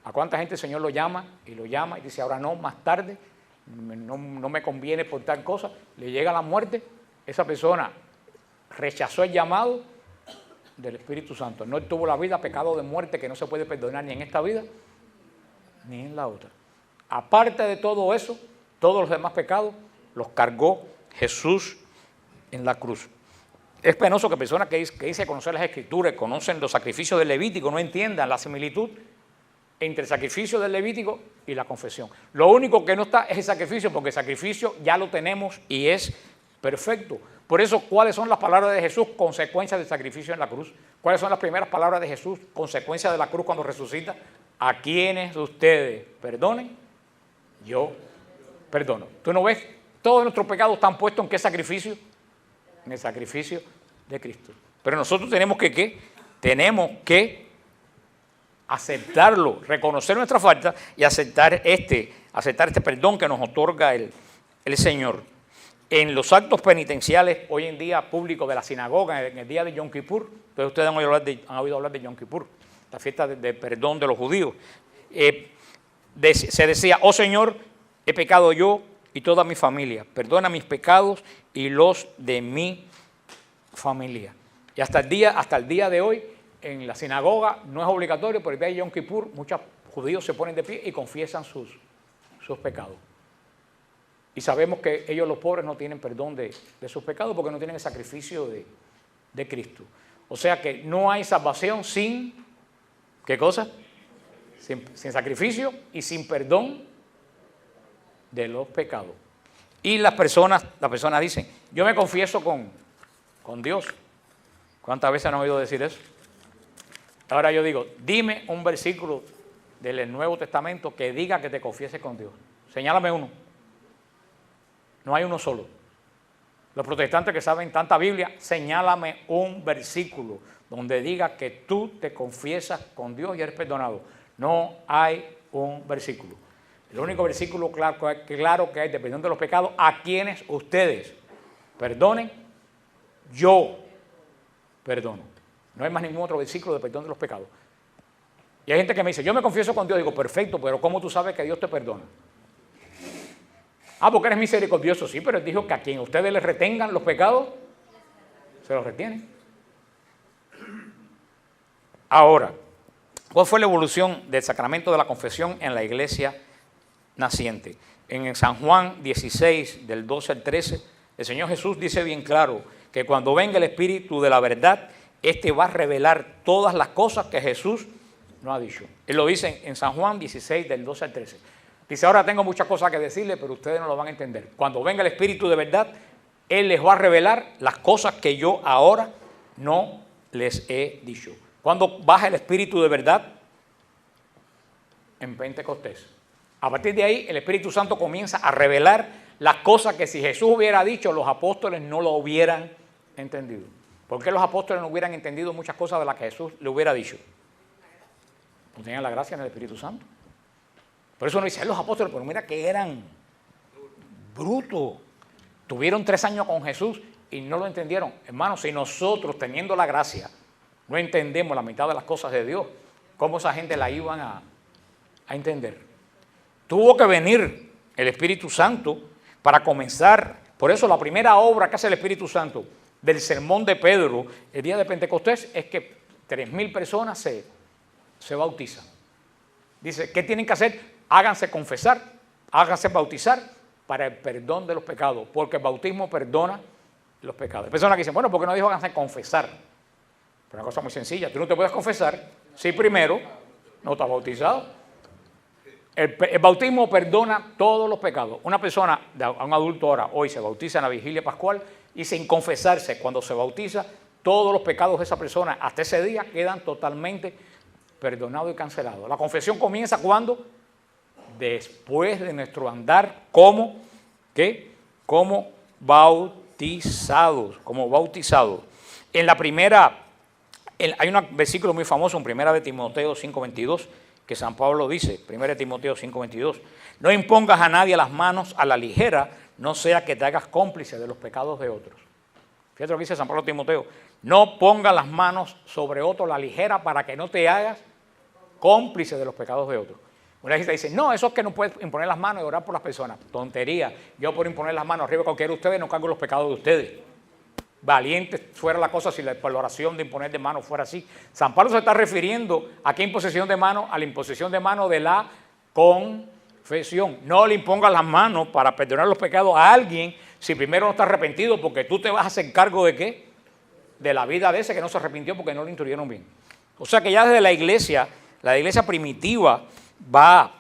¿A cuánta gente el Señor lo llama y dice ahora no, más tarde, no me conviene por tal cosa? Le llega la muerte, esa persona rechazó el llamado del Espíritu Santo. No tuvo la vida, pecado de muerte que no se puede perdonar ni en esta vida ni en la otra. Aparte de todo eso, todos los demás pecados los cargó Jesús en la cruz. Es penoso que personas que dicen conocer las Escrituras, conocen los sacrificios del Levítico, no entiendan la similitud entre el sacrificio del Levítico y la confesión. Lo único que no está es el sacrificio, porque el sacrificio ya lo tenemos y es perfecto. Por eso, ¿cuáles son las palabras de Jesús? Consecuencias del sacrificio en la cruz. ¿Cuáles son las primeras palabras de Jesús? Consecuencias de la cruz cuando resucita. A quienes ustedes perdonen, yo perdono. ¿Tú no ves? Todos nuestros pecados están puestos en ¿qué sacrificio? En el sacrificio de Cristo. Pero nosotros tenemos que ¿qué? Tenemos que aceptarlo, reconocer nuestra falta y aceptar este perdón que nos otorga el Señor. En los actos penitenciales, hoy en día, públicos de la sinagoga, en el día de Yom Kippur, entonces ustedes han oído hablar de Yom Kippur, la fiesta de perdón de los judíos. Se decía, oh Señor, he pecado yo y toda mi familia, perdona mis pecados y los de mi familia. Y hasta el día de hoy, en la sinagoga, no es obligatorio, pero el día de Yom Kippur, muchos judíos se ponen de pie y confiesan sus pecados. Y sabemos que ellos, los pobres, no tienen perdón de sus pecados porque no tienen el sacrificio de Cristo. O sea que no hay salvación sin, ¿qué cosa? Sin sacrificio y sin perdón de los pecados. Y las personas dicen, yo me confieso con Dios. ¿Cuántas veces han oído decir eso? Ahora yo digo, dime un versículo del Nuevo Testamento que diga que te confieses con Dios. Señálame uno. No hay uno solo. Los protestantes que saben tanta Biblia, señálame un versículo donde diga que tú te confiesas con Dios y eres perdonado. No hay un versículo. El único versículo claro que hay de perdón de los pecados, a quienes ustedes perdonen, yo perdono. No hay más ningún otro versículo de perdón de los pecados. Y hay gente que me dice, yo me confieso con Dios. Digo, perfecto, pero ¿cómo tú sabes que Dios te perdona? Porque eres misericordioso. Sí, pero Él dijo que a quien ustedes les retengan los pecados, se los retienen. Ahora, ¿cuál fue la evolución del sacramento de la confesión en la iglesia naciente? En San Juan 16, del 12 al 13, el Señor Jesús dice bien claro que cuando venga el Espíritu de la verdad, este va a revelar todas las cosas que Jesús no ha dicho. Él lo dice en San Juan 16, del 12 al 13. Dice, ahora tengo muchas cosas que decirle, pero ustedes no lo van a entender. Cuando venga el Espíritu de verdad, Él les va a revelar las cosas que yo ahora no les he dicho. Cuando baja el Espíritu de verdad, en Pentecostés. A partir de ahí, el Espíritu Santo comienza a revelar las cosas que si Jesús hubiera dicho, los apóstoles no lo hubieran entendido. ¿Por qué los apóstoles no hubieran entendido muchas cosas de las que Jesús le hubiera dicho? No tenían la gracia en el Espíritu Santo. Por eso uno dice, los apóstoles, pero mira que eran brutos. Tuvieron 3 años con Jesús y no lo entendieron. Hermanos, si nosotros, teniendo la gracia, no entendemos la mitad de las cosas de Dios, ¿cómo esa gente la iban a entender? Tuvo que venir el Espíritu Santo para comenzar. Por eso la primera obra que hace el Espíritu Santo del sermón de Pedro el día de Pentecostés es que 3,000 personas se bautizan. Dice, ¿qué tienen que hacer? Háganse confesar, háganse bautizar para el perdón de los pecados, porque el bautismo perdona los pecados. Hay personas que dicen, bueno, ¿por qué no dijo háganse confesar? Pero una cosa muy sencilla, tú no te puedes confesar si primero no estás bautizado. El bautismo perdona todos los pecados. Una persona, un adulto ahora, hoy se bautiza en la vigilia pascual y sin confesarse, cuando se bautiza, todos los pecados de esa persona hasta ese día quedan totalmente perdonados y cancelados. La confesión comienza cuando, después de nuestro andar como bautizados, En la primera Hay un versículo muy famoso en 1 de Timoteo 5:22 que San Pablo dice, 1 de Timoteo 5:22, no impongas a nadie las manos a la ligera, no sea que te hagas cómplice de los pecados de otros. Fíjate lo que dice San Pablo a Timoteo, no pongas las manos sobre otro a la ligera para que no te hagas cómplice de los pecados de otros. Una gente dice, no, eso es que no puedes imponer las manos y orar por las personas. Tontería, yo por imponer las manos arriba de cualquiera de ustedes no cargo los pecados de ustedes. Valiente fuera la cosa si la oración de imponer de manos fuera así. San Pablo se está refiriendo a qué imposición de manos, a la imposición de manos de la confesión. No le impongas las manos para perdonar los pecados a alguien si primero no está arrepentido, porque tú te vas a hacer cargo de qué, de la vida de ese que no se arrepintió porque no lo instruyeron bien. O sea que ya desde la iglesia primitiva va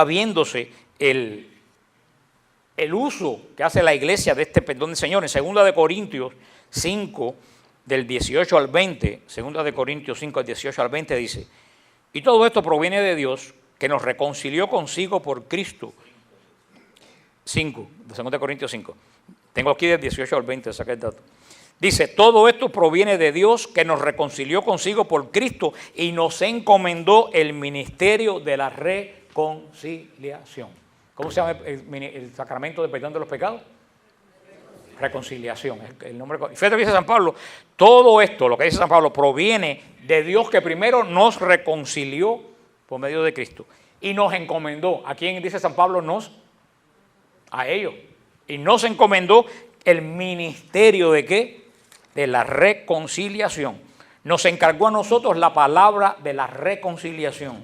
viéndose el uso que hace la iglesia de este perdón del Señor. En 2 de Corintios 5, del 18 al 20, 2 de Corintios 5, del 18 al 20 dice, y todo esto proviene de Dios, que nos reconcilió consigo por Cristo. 5, de 2 de Corintios 5. Tengo aquí del 18 al 20, saqué el dato. Dice, todo esto proviene de Dios, que nos reconcilió consigo por Cristo y nos encomendó el ministerio de la reconciliación. ¿Cómo se llama el sacramento de perdón de los pecados? Reconciliación, es el nombre. Fíjate lo que dice San Pablo, todo esto, lo que dice San Pablo, proviene de Dios que primero nos reconcilió por medio de Cristo y nos encomendó. ¿A quién dice San Pablo? A ellos. Y nos encomendó el ministerio de ¿qué? De la reconciliación. Nos encargó a nosotros la palabra de la reconciliación.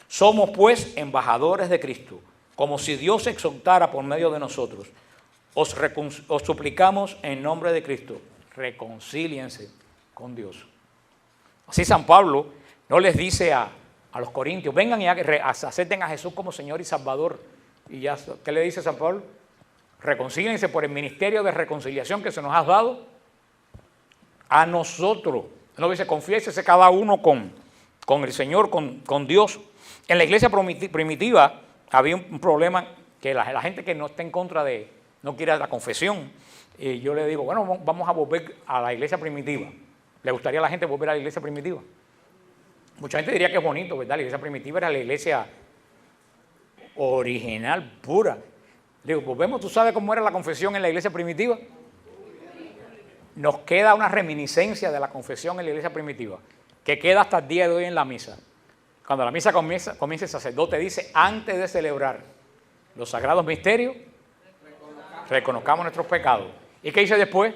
Somos pues embajadores de Cristo, como si Dios exaltara por medio de nosotros. Os suplicamos en nombre de Cristo, reconcíliense con Dios. Así San Pablo no les dice a los corintios, vengan y acepten a Jesús como Señor y Salvador. Y ya, ¿qué le dice San Pablo? Reconcíliense por el ministerio de reconciliación que se nos ha dado a nosotros. No dice, confiésese cada uno con el Señor, con Dios. En la iglesia primitiva había un problema que la gente que no está en contra no quiere la confesión. Y yo le digo, bueno, vamos a volver a la iglesia primitiva. ¿Le gustaría a la gente volver a la iglesia primitiva? Mucha gente diría que es bonito, ¿verdad? La iglesia primitiva era la iglesia original, pura. Digo, volvemos, ¿tú sabes cómo era la confesión en la iglesia primitiva? Nos queda una reminiscencia de la confesión en la iglesia primitiva, que queda hasta el día de hoy en la misa. Cuando la misa comienza, el sacerdote dice, antes de celebrar los sagrados misterios, reconozcamos nuestros pecados. ¿Y qué dice después?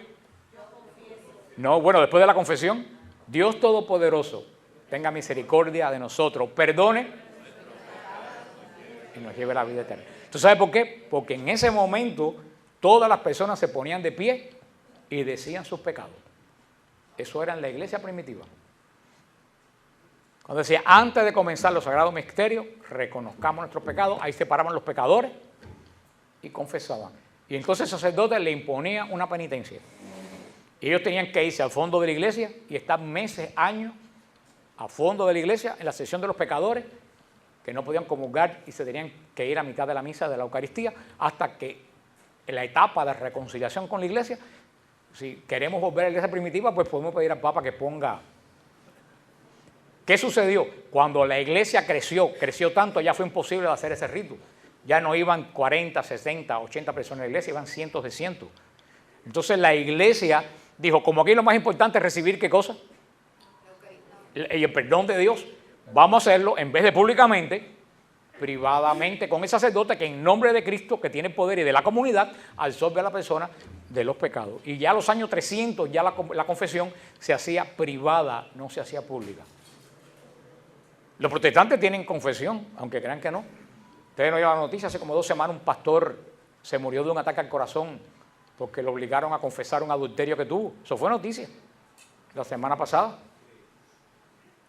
No, bueno, después de la confesión, Dios Todopoderoso, tenga misericordia de nosotros, perdone y nos lleve a la vida eterna. ¿Tú sabes por qué? Porque en ese momento todas las personas se ponían de pie y decían sus pecados. Eso era en la iglesia primitiva. Cuando decía, antes de comenzar los sagrados misterios, reconozcamos nuestros pecados, ahí separaban los pecadores y confesaban. Y entonces el sacerdote le imponía una penitencia. Y ellos tenían que irse al fondo de la iglesia y estar meses, años, a fondo de la iglesia, en la sección de los pecadores, que no podían comulgar y se tenían que ir a mitad de la misa de la Eucaristía, hasta que en la etapa de reconciliación con la iglesia, si queremos volver a la iglesia primitiva, pues podemos pedir al Papa que ponga. ¿Qué sucedió? Cuando la iglesia creció tanto, ya fue imposible hacer ese rito. Ya no iban 40, 60, 80 personas en la iglesia, iban cientos de cientos. Entonces la iglesia dijo, como aquí lo más importante es recibir ¿qué cosa? El perdón de Dios. Vamos a hacerlo, en vez de públicamente, privadamente, con el sacerdote que en nombre de Cristo, que tiene poder y de la comunidad, absolve a la persona de los pecados. Y ya a los años 300, ya la confesión se hacía privada, no se hacía pública. Los protestantes tienen confesión, aunque crean que no. Ustedes no llevan la noticia, hace como 2 semanas un pastor se murió de un ataque al corazón porque lo obligaron a confesar un adulterio que tuvo. Eso fue noticia la semana pasada.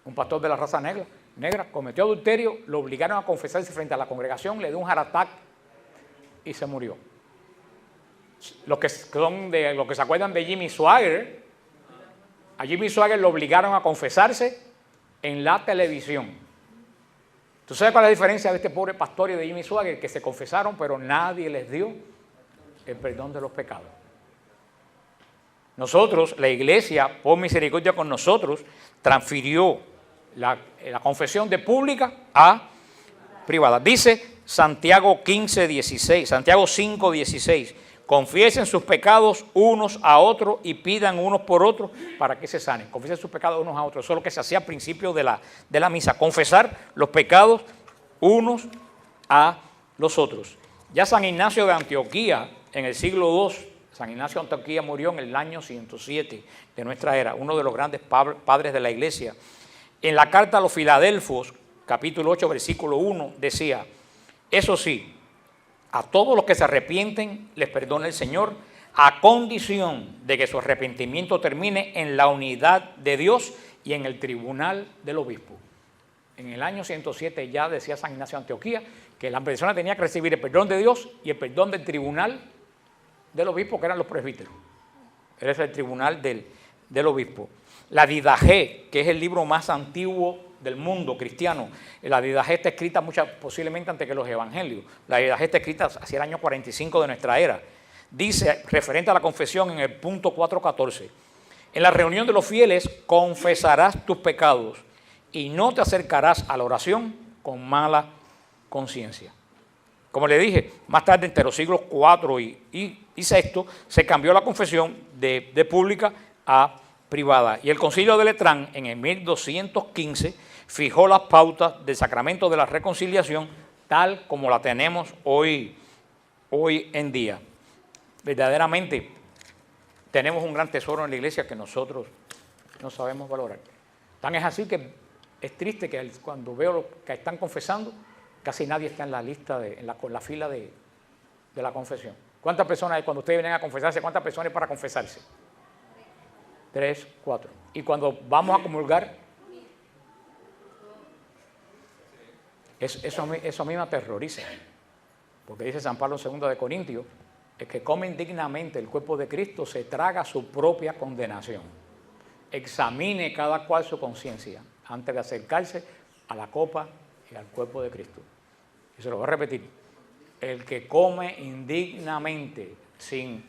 Un pastor de la raza negra cometió adulterio, lo obligaron a confesarse frente a la congregación, le dio un heart attack y se murió. Los que se acuerdan de Jimmy Swaggart, a Jimmy Swaggart lo obligaron a confesarse en la televisión. ¿Tú sabes cuál es la diferencia de este pobre pastor y de Jimmy Swaggart? Que se confesaron, pero nadie les dio el perdón de los pecados. Nosotros, la iglesia, por misericordia con nosotros, transfirió la confesión de pública a privada. Dice Santiago 15:16, Santiago 5:16, confiesen sus pecados unos a otros y pidan unos por otros para que se sanen. Confiesen sus pecados unos a otros. Eso es lo que se hacía al principio de la misa, confesar los pecados unos a los otros. Ya San Ignacio de Antioquía, en el siglo II, San Ignacio de Antioquía murió en el año 107 de nuestra era, uno de los grandes padres de la iglesia. En la carta a los Filadelfos, capítulo 8, versículo 1, decía: eso sí, a todos los que se arrepienten les perdona el Señor, a condición de que su arrepentimiento termine en la unidad de Dios y en el tribunal del obispo. En el año 107 ya decía San Ignacio de Antioquía que la persona tenía que recibir el perdón de Dios y el perdón del tribunal del obispo, que eran los presbíteros. Ese es el tribunal del obispo. La Didaché, que es el libro más antiguo del mundo cristiano, la Didaché está escrita posiblemente antes que los evangelios. La Didaché está escrita hacia el año 45 de nuestra era. Dice, referente a la confesión en el punto 4.14, en la reunión de los fieles confesarás tus pecados y no te acercarás a la oración con mala conciencia. Como le dije, más tarde, entre los siglos IV y VI, se cambió la confesión de pública a privada. Y el Concilio de Letrán, en el 1215, fijó las pautas del sacramento de la reconciliación tal como la tenemos hoy en día. Verdaderamente, tenemos un gran tesoro en la iglesia que nosotros no sabemos valorar. Tan es así que es triste que cuando veo lo que están confesando, casi nadie está en la lista, en la fila de la confesión. ¿Cuántas personas hay cuando ustedes vienen a confesarse? ¿Cuántas personas hay para confesarse? 3, 4. Y cuando vamos a comulgar, eso a mí me aterroriza. Porque dice San Pablo en 2 de Corintios, el que come indignamente el cuerpo de Cristo se traga su propia condenación. Examine cada cual su conciencia antes de acercarse a la copa y al cuerpo de Cristo. Y se lo voy a repetir. El que come indignamente sin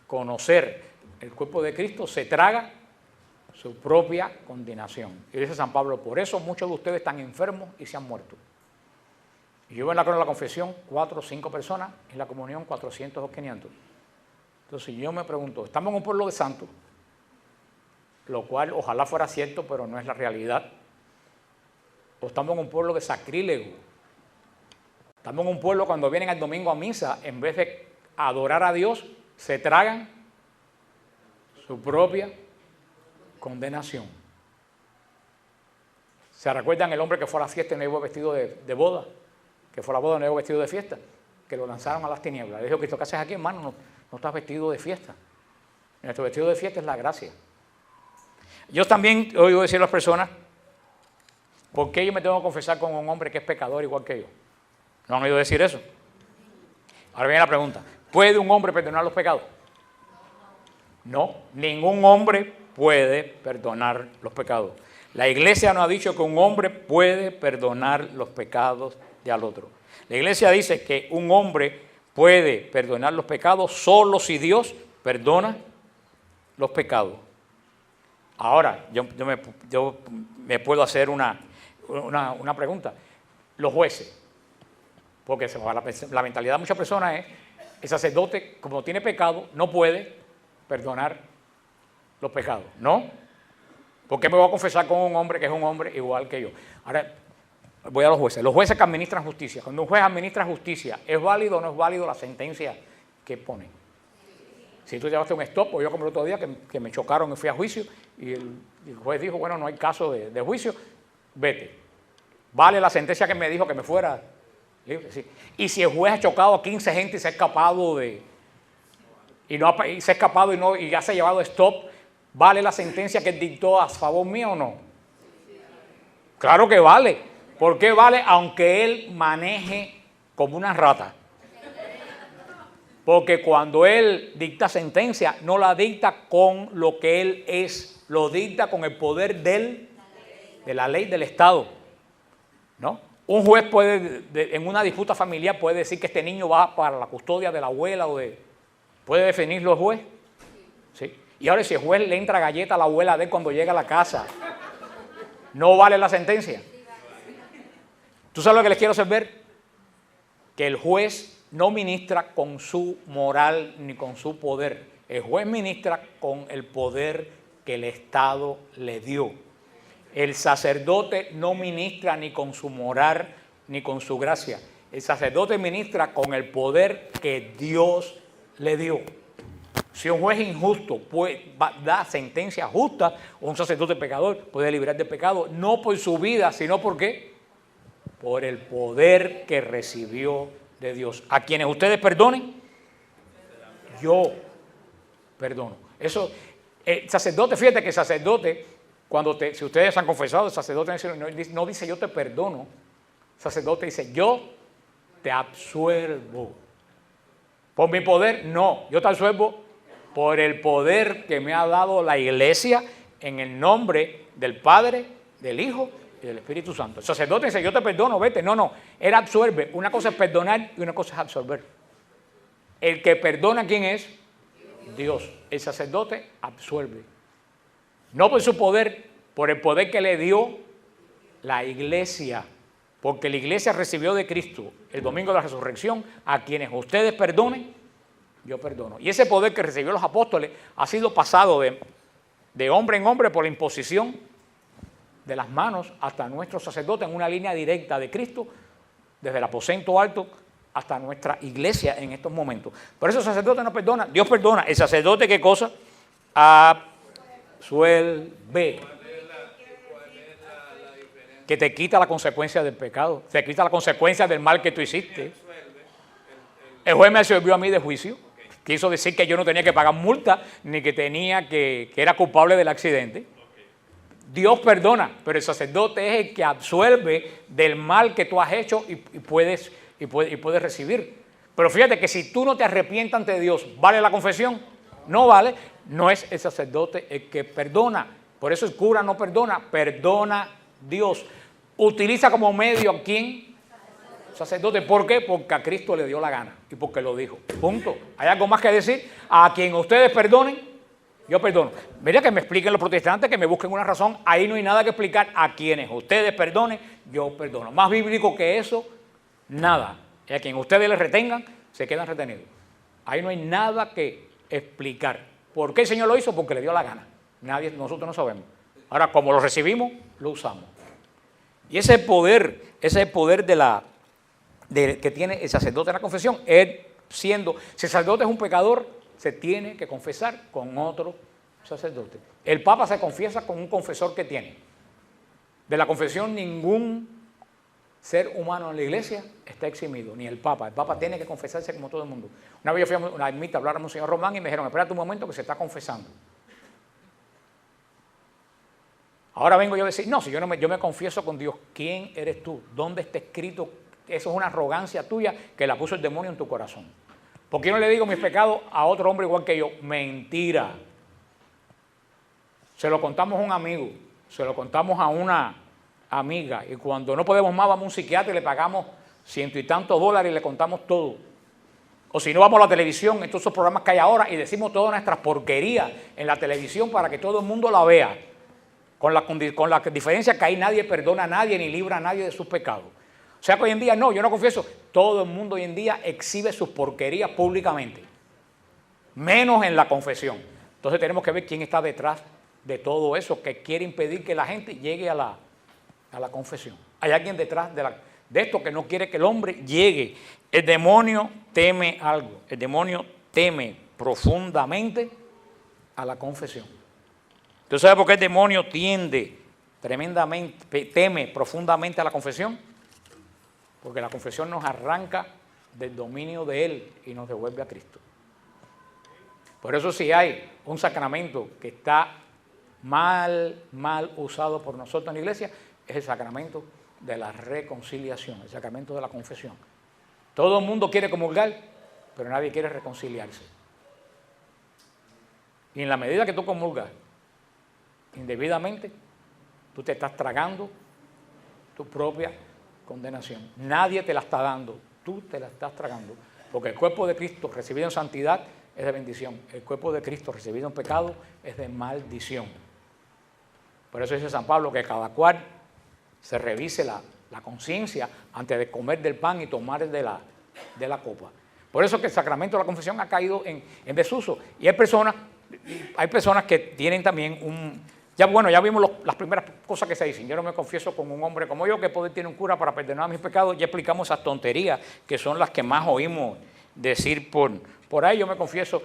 conocer el cuerpo de Cristo se traga su propia condenación. Y dice San Pablo, por eso muchos de ustedes están enfermos y se han muerto. Y yo en la confesión 4 o 5 personas, en la comunión 400 o 500. Entonces yo me pregunto, estamos en un pueblo de santos, lo cual ojalá fuera cierto, pero no es la realidad. O estamos en un pueblo de sacrílego. Estamos en un pueblo cuando vienen el domingo a misa, en vez de adorar a Dios, se tragan su propia condenación. ¿Se recuerdan el hombre que fue a la fiesta y no iba vestido de boda? Que fue a la boda y no iba vestido de fiesta, que lo lanzaron a las tinieblas. Le dijo, Cristo, ¿qué haces aquí, hermano? No estás vestido de fiesta. Nuestro vestido de fiesta es la gracia. Yo también oigo decir a las personas, ¿por qué yo me tengo que confesar con un hombre que es pecador igual que yo? ¿No han oído decir eso? Ahora viene la pregunta, ¿puede un hombre perdonar los pecados? No, ningún hombre puede perdonar los pecados. La iglesia no ha dicho que un hombre puede perdonar los pecados de al otro. La iglesia dice que un hombre puede perdonar los pecados solo si Dios perdona los pecados. Ahora, yo me puedo hacer una pregunta. Los jueces, porque la mentalidad de muchas personas es, el sacerdote, como tiene pecado, no puede perdonar los pecados, ¿no? ¿Por qué me voy a confesar con un hombre que es un hombre igual que yo? Ahora, voy a los jueces. Los jueces que administran justicia. Cuando un juez administra justicia, ¿es válido o no es válido la sentencia que pone? Si tú llevaste un stop, o yo como el otro día que me chocaron y fui a juicio, y el juez dijo, bueno, no hay caso de juicio, vete. ¿Vale la sentencia que me dijo que me fuera libre? Sí. Y si el juez ha chocado a 15 gente y se ha escapado y se ha escapado y ya se ha llevado stop, ¿vale la sentencia que él dictó a favor mío o no? Claro que vale. ¿Por qué vale? Aunque él maneje como una rata. Porque cuando él dicta sentencia, no la dicta con lo que él es, lo dicta con el poder de la ley del Estado, ¿no? Un juez puede, en una disputa familiar, puede decir que este niño va para la custodia de la abuela puede definirlo el juez. ¿sí? Y ahora si el juez le entra galleta a la abuela de él cuando llega a la casa, ¿no vale la sentencia? ¿Tú sabes lo que les quiero hacer ver? Que el juez no ministra con su moral ni con su poder. El juez ministra con el poder que el Estado le dio. El sacerdote no ministra ni con su moral ni con su gracia. El sacerdote ministra con el poder que Dios le dio. Si un juez injusto da sentencia justa, o un sacerdote pecador puede liberar de pecado, no por su vida, sino ¿por qué? Por el poder que recibió de Dios. A quienes ustedes perdonen, yo perdono. Eso, el sacerdote, fíjate que el sacerdote, si ustedes han confesado, el sacerdote no dice yo te perdono, el sacerdote dice yo te absuelvo. ¿Por mi poder? No, yo te absuelvo por el poder que me ha dado la Iglesia en el nombre del Padre, del Hijo y del Espíritu Santo. El sacerdote dice, yo te perdono, vete. No, él absuelve. Una cosa es perdonar y una cosa es absorber. El que perdona, ¿quién es? Dios. El sacerdote absuelve. No por su poder, por el poder que le dio la Iglesia. Porque la Iglesia recibió de Cristo el domingo de la resurrección, a quienes ustedes perdonen, yo perdono. Y ese poder que recibió los apóstoles ha sido pasado de hombre en hombre por la imposición de las manos hasta nuestro sacerdote en una línea directa de Cristo, desde el aposento alto hasta nuestra iglesia en estos momentos. Por eso el sacerdote no perdona, Dios perdona. El sacerdote, ¿qué cosa? Absuelve. Que te quita la consecuencia del pecado, te quita la consecuencia del mal que tú hiciste. El juez me absolvió a mí de juicio. Quiso decir que yo no tenía que pagar multa, ni que era culpable del accidente. Dios perdona, pero el sacerdote es el que absuelve del mal que tú has hecho y puedes recibir. Pero fíjate que si tú no te arrepientas ante Dios, ¿vale la confesión? No vale, no es el sacerdote el que perdona. Por eso el cura no perdona, perdona Dios. Utiliza como medio a quién? Sacerdote. ¿Por qué? Porque a Cristo le dio la gana y porque lo dijo. Punto. ¿Hay algo más que decir? A quien ustedes perdonen, yo perdono. Mira que me expliquen los protestantes, que me busquen una razón. Ahí no hay nada que explicar. A quienes ustedes perdonen, yo perdono. Más bíblico que eso, nada. Y a quien ustedes les retengan, se quedan retenidos. Ahí no hay nada que explicar. ¿Por qué el Señor lo hizo? Porque le dio la gana. Nosotros no sabemos. Ahora, como lo recibimos, lo usamos. Y ese es el poder que tiene el sacerdote en la confesión. Él si el sacerdote es un pecador, se tiene que confesar con otro sacerdote. El Papa se confiesa con un confesor que tiene. De la confesión ningún ser humano en la iglesia está eximido, ni el Papa. El Papa tiene que confesarse como todo el mundo. Una vez yo fui a una ermita a hablar a un señor Román y me dijeron, espérate un momento que se está confesando. Ahora vengo yo a decir, no, si yo me confieso con Dios, ¿quién eres tú? ¿Dónde está escrito? Eso es una arrogancia tuya que la puso el demonio en tu corazón. ¿Por qué no le digo mis pecados a otro hombre igual que yo? Mentira. Se lo contamos a un amigo, se lo contamos a una amiga, y cuando no podemos más vamos a un psiquiatra y le pagamos $100 y tantos y le contamos todo. O si no, vamos a la televisión, en todos esos programas que hay ahora, y decimos todas nuestras porquerías en la televisión para que todo el mundo la vea. Con la diferencia que ahí nadie perdona a nadie ni libra a nadie de sus pecados. O sea que hoy en día no, yo no confieso. Todo el mundo hoy en día exhibe sus porquerías públicamente. Menos en la confesión. Entonces tenemos que ver quién está detrás de todo eso que quiere impedir que la gente llegue a la confesión. Hay alguien detrás de esto que no quiere que el hombre llegue. El demonio teme algo. El demonio teme profundamente a la confesión. ¿Tú sabes por qué el demonio teme profundamente a la confesión? Porque la confesión nos arranca del dominio de él y nos devuelve a Cristo. Por eso si hay un sacramento que está mal usado por nosotros en la iglesia, es el sacramento de la reconciliación, el sacramento de la confesión. Todo el mundo quiere comulgar, pero nadie quiere reconciliarse. Y en la medida que tú comulgas indebidamente, tú te estás tragando tu propia condenación. Nadie te la está dando, tú te la estás tragando. Porque el cuerpo de Cristo recibido en santidad es de bendición. El cuerpo de Cristo recibido en pecado es de maldición. Por eso dice San Pablo que cada cual se revise la conciencia antes de comer del pan y tomar de la copa. Por eso que el sacramento de la confesión ha caído en desuso. Y hay personas que tienen también ya vimos las primeras cosas que se dicen. Yo no me confieso con un hombre como yo, que poder tiene un cura para perdonar mis pecados. Ya explicamos esas tonterías que son las que más oímos decir por ahí. Yo me confieso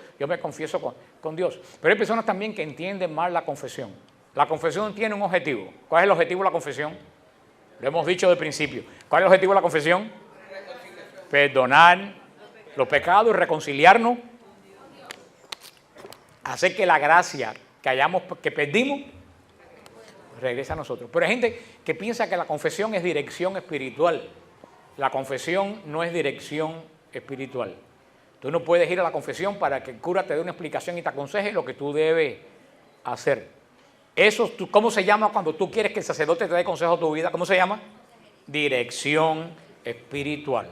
con Dios. Pero hay personas también que entienden mal la confesión. La confesión tiene un objetivo. ¿Cuál es el objetivo de la confesión? Lo hemos dicho del principio. ¿Cuál es el objetivo de la confesión? Perdonar los pecados y reconciliarnos. Hacer que la gracia que perdimos regrese a nosotros. Pero hay gente que piensa que la confesión es dirección espiritual. La confesión no es dirección espiritual. Tú no puedes ir a la confesión para que el cura te dé una explicación y te aconseje lo que tú debes hacer. Eso, ¿cómo se llama cuando tú quieres que el sacerdote te dé consejo a tu vida? ¿Cómo se llama? Dirección espiritual.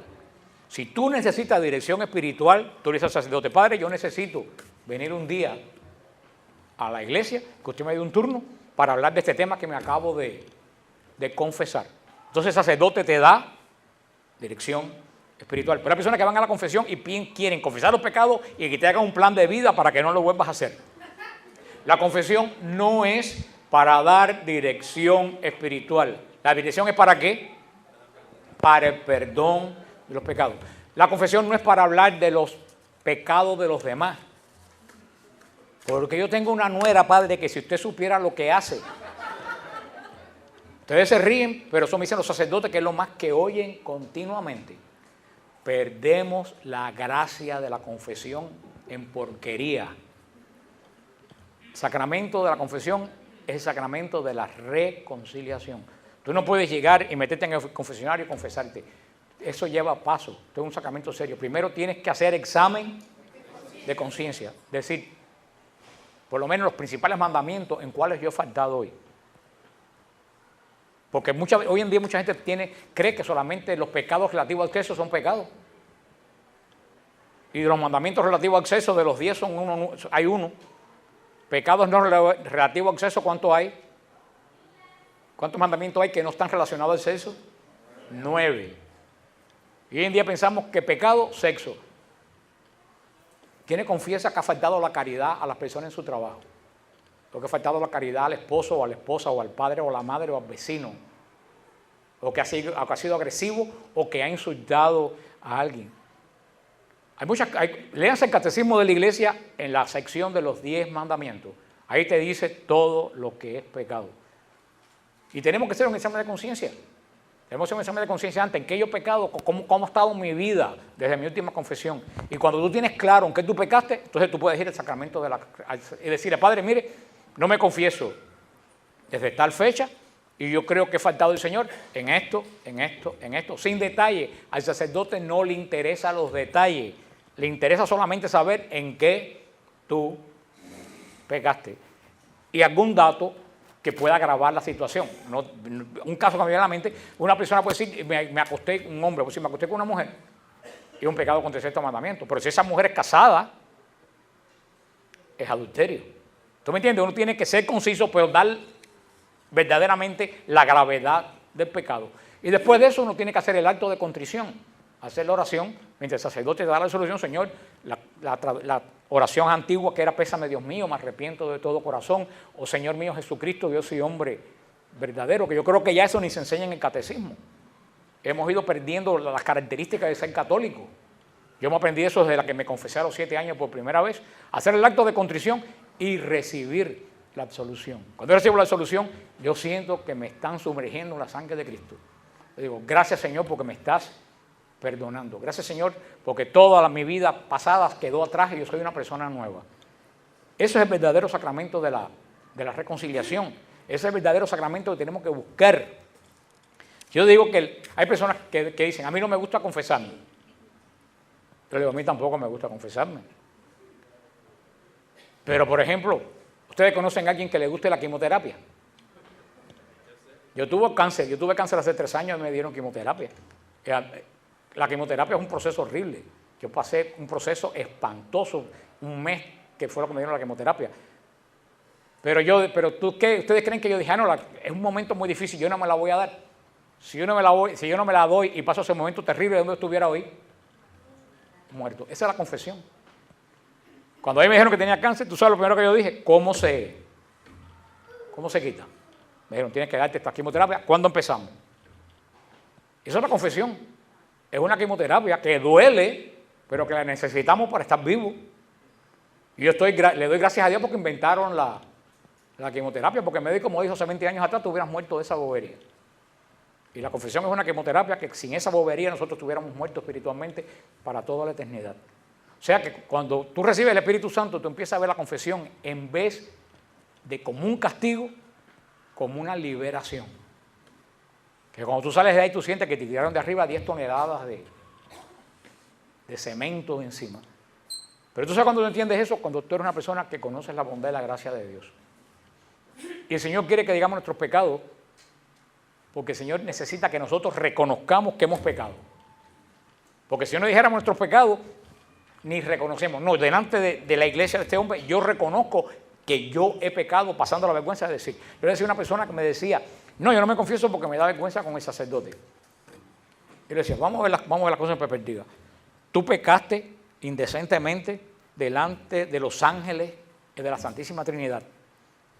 Si tú necesitas dirección espiritual, tú le dices al sacerdote: Padre, yo necesito venir un día a la iglesia, que usted me dé un turno para hablar de este tema que me acabo de confesar. Entonces el sacerdote te da dirección espiritual. Pero hay personas que van a la confesión y quieren confesar los pecados y que te hagan un plan de vida para que no lo vuelvas a hacer. La confesión no es para dar dirección espiritual. La dirección es ¿para qué? Para el perdón de los pecados. La confesión no es para hablar de los pecados de los demás. Porque yo tengo una nuera, padre, que si usted supiera lo que hace. Ustedes se ríen, pero eso me dicen los sacerdotes, que es lo más que oyen continuamente. Perdemos la gracia de la confesión en porquería. El sacramento de la confesión es el sacramento de la reconciliación. Tú no puedes llegar y meterte en el confesionario y confesarte. Eso lleva paso. Esto es un sacramento serio. Primero tienes que hacer examen de conciencia. Es decir, por lo menos los principales mandamientos en cuáles yo he faltado hoy. Porque hoy en día mucha gente cree que solamente los pecados relativos al sexo son pecados. Y de los mandamientos relativos al sexo, de los 10 hay uno. Pecados no relativos al sexo, ¿cuántos hay? ¿Cuántos mandamientos hay que no están relacionados al sexo? 9. Y hoy en día pensamos que pecado, sexo. ¿Quién confiesa que ha faltado la caridad a las personas en su trabajo? Porque ha faltado la caridad al esposo o a la esposa o al padre o a la madre o al vecino. O que ha sido agresivo o que ha insultado a alguien. Léanse el catecismo de la iglesia en la sección de los 10 mandamientos. Ahí te dice todo lo que es pecado. Y tenemos que hacer un examen de conciencia. Tenemos que hacer un examen de conciencia antes en qué yo he pecado, cómo ha estado mi vida desde mi última confesión. Y cuando tú tienes claro en qué tú pecaste, entonces tú puedes ir al sacramento y decirle: Padre, mire, no me confieso desde tal fecha y yo creo que he faltado al Señor en esto, sin detalle. Al sacerdote no le interesan los detalles, le interesa solamente saber en qué tú pecaste. Y algún dato que pueda agravar la situación. Un caso que me viene a la mente: una persona puede decir, me acosté con una mujer, y es un pecado contra el sexto mandamiento. Pero si esa mujer es casada, es adulterio. ¿Tú me entiendes? Uno tiene que ser conciso, pero dar verdaderamente la gravedad del pecado. Y después de eso uno tiene que hacer el acto de contrición, hacer la oración, mientras el sacerdote da la solución: Señor, la oración antigua que era pésame Dios mío, me arrepiento de todo corazón, o Señor mío Jesucristo, Dios y hombre verdadero, que yo creo que ya eso ni se enseña en el catecismo. Hemos ido perdiendo las características de ser católico. Yo me aprendí eso desde la que me confesé a los 7 años por primera vez, hacer el acto de contrición y recibir la absolución. Cuando yo recibo la absolución, yo siento que me están sumergiendo en la sangre de Cristo. Yo digo: gracias, Señor, porque me estás perdonando. Gracias, Señor, porque toda mi vida pasada quedó atrás y yo soy una persona nueva. Eso es el verdadero sacramento de la reconciliación. Ese es el verdadero sacramento que tenemos que buscar. Yo digo que hay personas que dicen: a mí no me gusta confesarme. Yo le digo: a mí tampoco me gusta confesarme. Pero, por ejemplo, ¿ustedes conocen a alguien que le guste la quimioterapia? Yo tuve cáncer hace 3 años y me dieron quimioterapia. La quimioterapia es un proceso horrible. Yo pasé un proceso espantoso un mes, que fue lo que me dieron la quimioterapia. Pero ¿ustedes creen que yo dije, no, es un momento muy difícil, yo no me la voy a dar? Si yo no me la doy y paso ese momento terrible donde estuviera hoy, muerto. Esa es la confesión. Cuando a mí me dijeron que tenía cáncer, tú sabes lo primero que yo dije, ¿cómo se quita? Me dijeron, tienes que darte esta quimioterapia. ¿Cuándo empezamos? Esa es la confesión. Es una quimioterapia que duele, pero que la necesitamos para estar vivos. Y yo le doy gracias a Dios porque inventaron la quimioterapia, porque el médico me dijo hace 20 años atrás, tú hubieras muerto de esa bobería. Y la confesión es una quimioterapia que sin esa bobería nosotros estuviéramos muertos espiritualmente para toda la eternidad. O sea que cuando tú recibes el Espíritu Santo, tú empiezas a ver la confesión en vez de como un castigo, como una liberación. Que cuando tú sales de ahí, tú sientes que te tiraron de arriba 10 toneladas de cemento encima. Pero tú sabes cuando tú entiendes eso, cuando tú eres una persona que conoces la bondad y la gracia de Dios. Y el Señor quiere que digamos nuestros pecados, porque el Señor necesita que nosotros reconozcamos que hemos pecado. Porque si no dijéramos nuestros pecados, ni reconocemos. No, delante de la iglesia de este hombre, yo reconozco que yo he pecado pasando la vergüenza de decir. Yo le decía a una persona que me decía, no, yo no me confieso porque me da vergüenza con el sacerdote. Y le decía, vamos a ver las cosas en perspectiva. Tú pecaste indecentemente delante de los ángeles y de la Santísima Trinidad.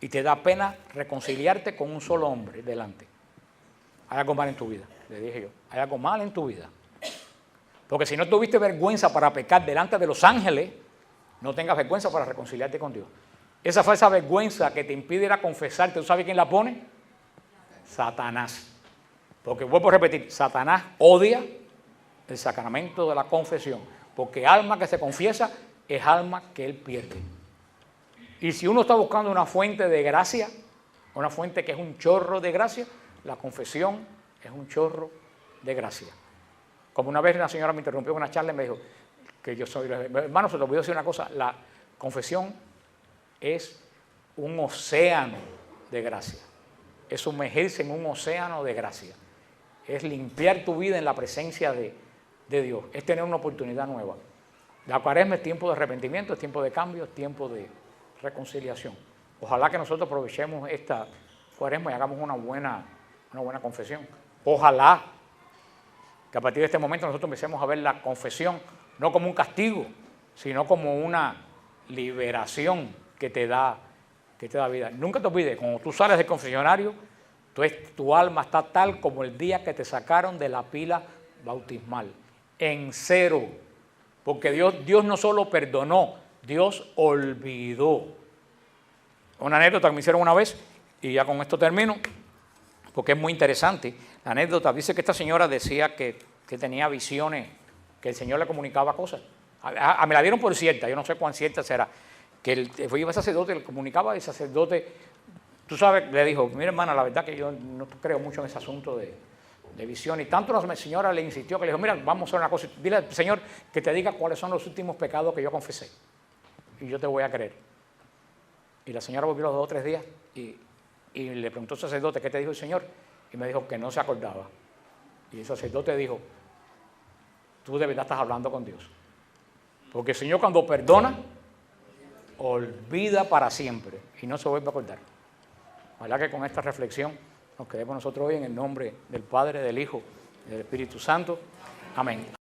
Y te da pena reconciliarte con un solo hombre delante. Hay algo mal en tu vida, le dije yo. Hay algo mal en tu vida. Porque si no tuviste vergüenza para pecar delante de los ángeles, no tengas vergüenza para reconciliarte con Dios. Esa falsa vergüenza que te impide ir a confesarte, ¿tú sabes quién la pone? Satanás. Porque vuelvo a repetir, Satanás odia el sacramento de la confesión. Porque alma que se confiesa es alma que él pierde. Y si uno está buscando una fuente de gracia, una fuente que es un chorro de gracia, la confesión es un chorro de gracia. Como una vez una señora me interrumpió en una charla y me dijo que yo soy... Hermano, se te olvidó decir una cosa, la confesión es un océano de gracia. Es sumergirse en un océano de gracia. Es limpiar tu vida en la presencia de Dios. Es tener una oportunidad nueva. La Cuaresma es tiempo de arrepentimiento, es tiempo de cambio, es tiempo de reconciliación. Ojalá que nosotros aprovechemos esta Cuaresma y hagamos una buena confesión. Ojalá que a partir de este momento nosotros empecemos a ver la confesión no como un castigo, sino como una liberación que te da vida. Nunca te olvides, cuando tú sales del confesionario, tu alma está tal como el día que te sacaron de la pila bautismal, en cero. Porque Dios no solo perdonó, Dios olvidó. Una anécdota que me hicieron una vez, y ya con esto termino, porque es muy interesante. La anécdota dice que esta señora decía que tenía visiones, que el Señor le comunicaba cosas. Me la dieron por cierta, yo no sé cuán cierta será. Que iba el sacerdote, le comunicaba, y el sacerdote, tú sabes, le dijo, mira hermana, la verdad que yo no creo mucho en ese asunto de visión. Y tanto la señora le insistió que le dijo, mira, vamos a hacer una cosa, dile al Señor que te diga cuáles son los últimos pecados que yo confesé. Y yo te voy a creer. Y la señora volvió los 2 o 3 días y le preguntó al sacerdote, ¿qué te dijo el Señor? Y me dijo que no se acordaba. Y el sacerdote dijo, tú de verdad estás hablando con Dios. Porque el Señor cuando perdona, olvida para siempre y no se vuelve a acordar. Ojalá que con esta reflexión nos quedemos nosotros hoy en el nombre del Padre, del Hijo y del Espíritu Santo. Amén.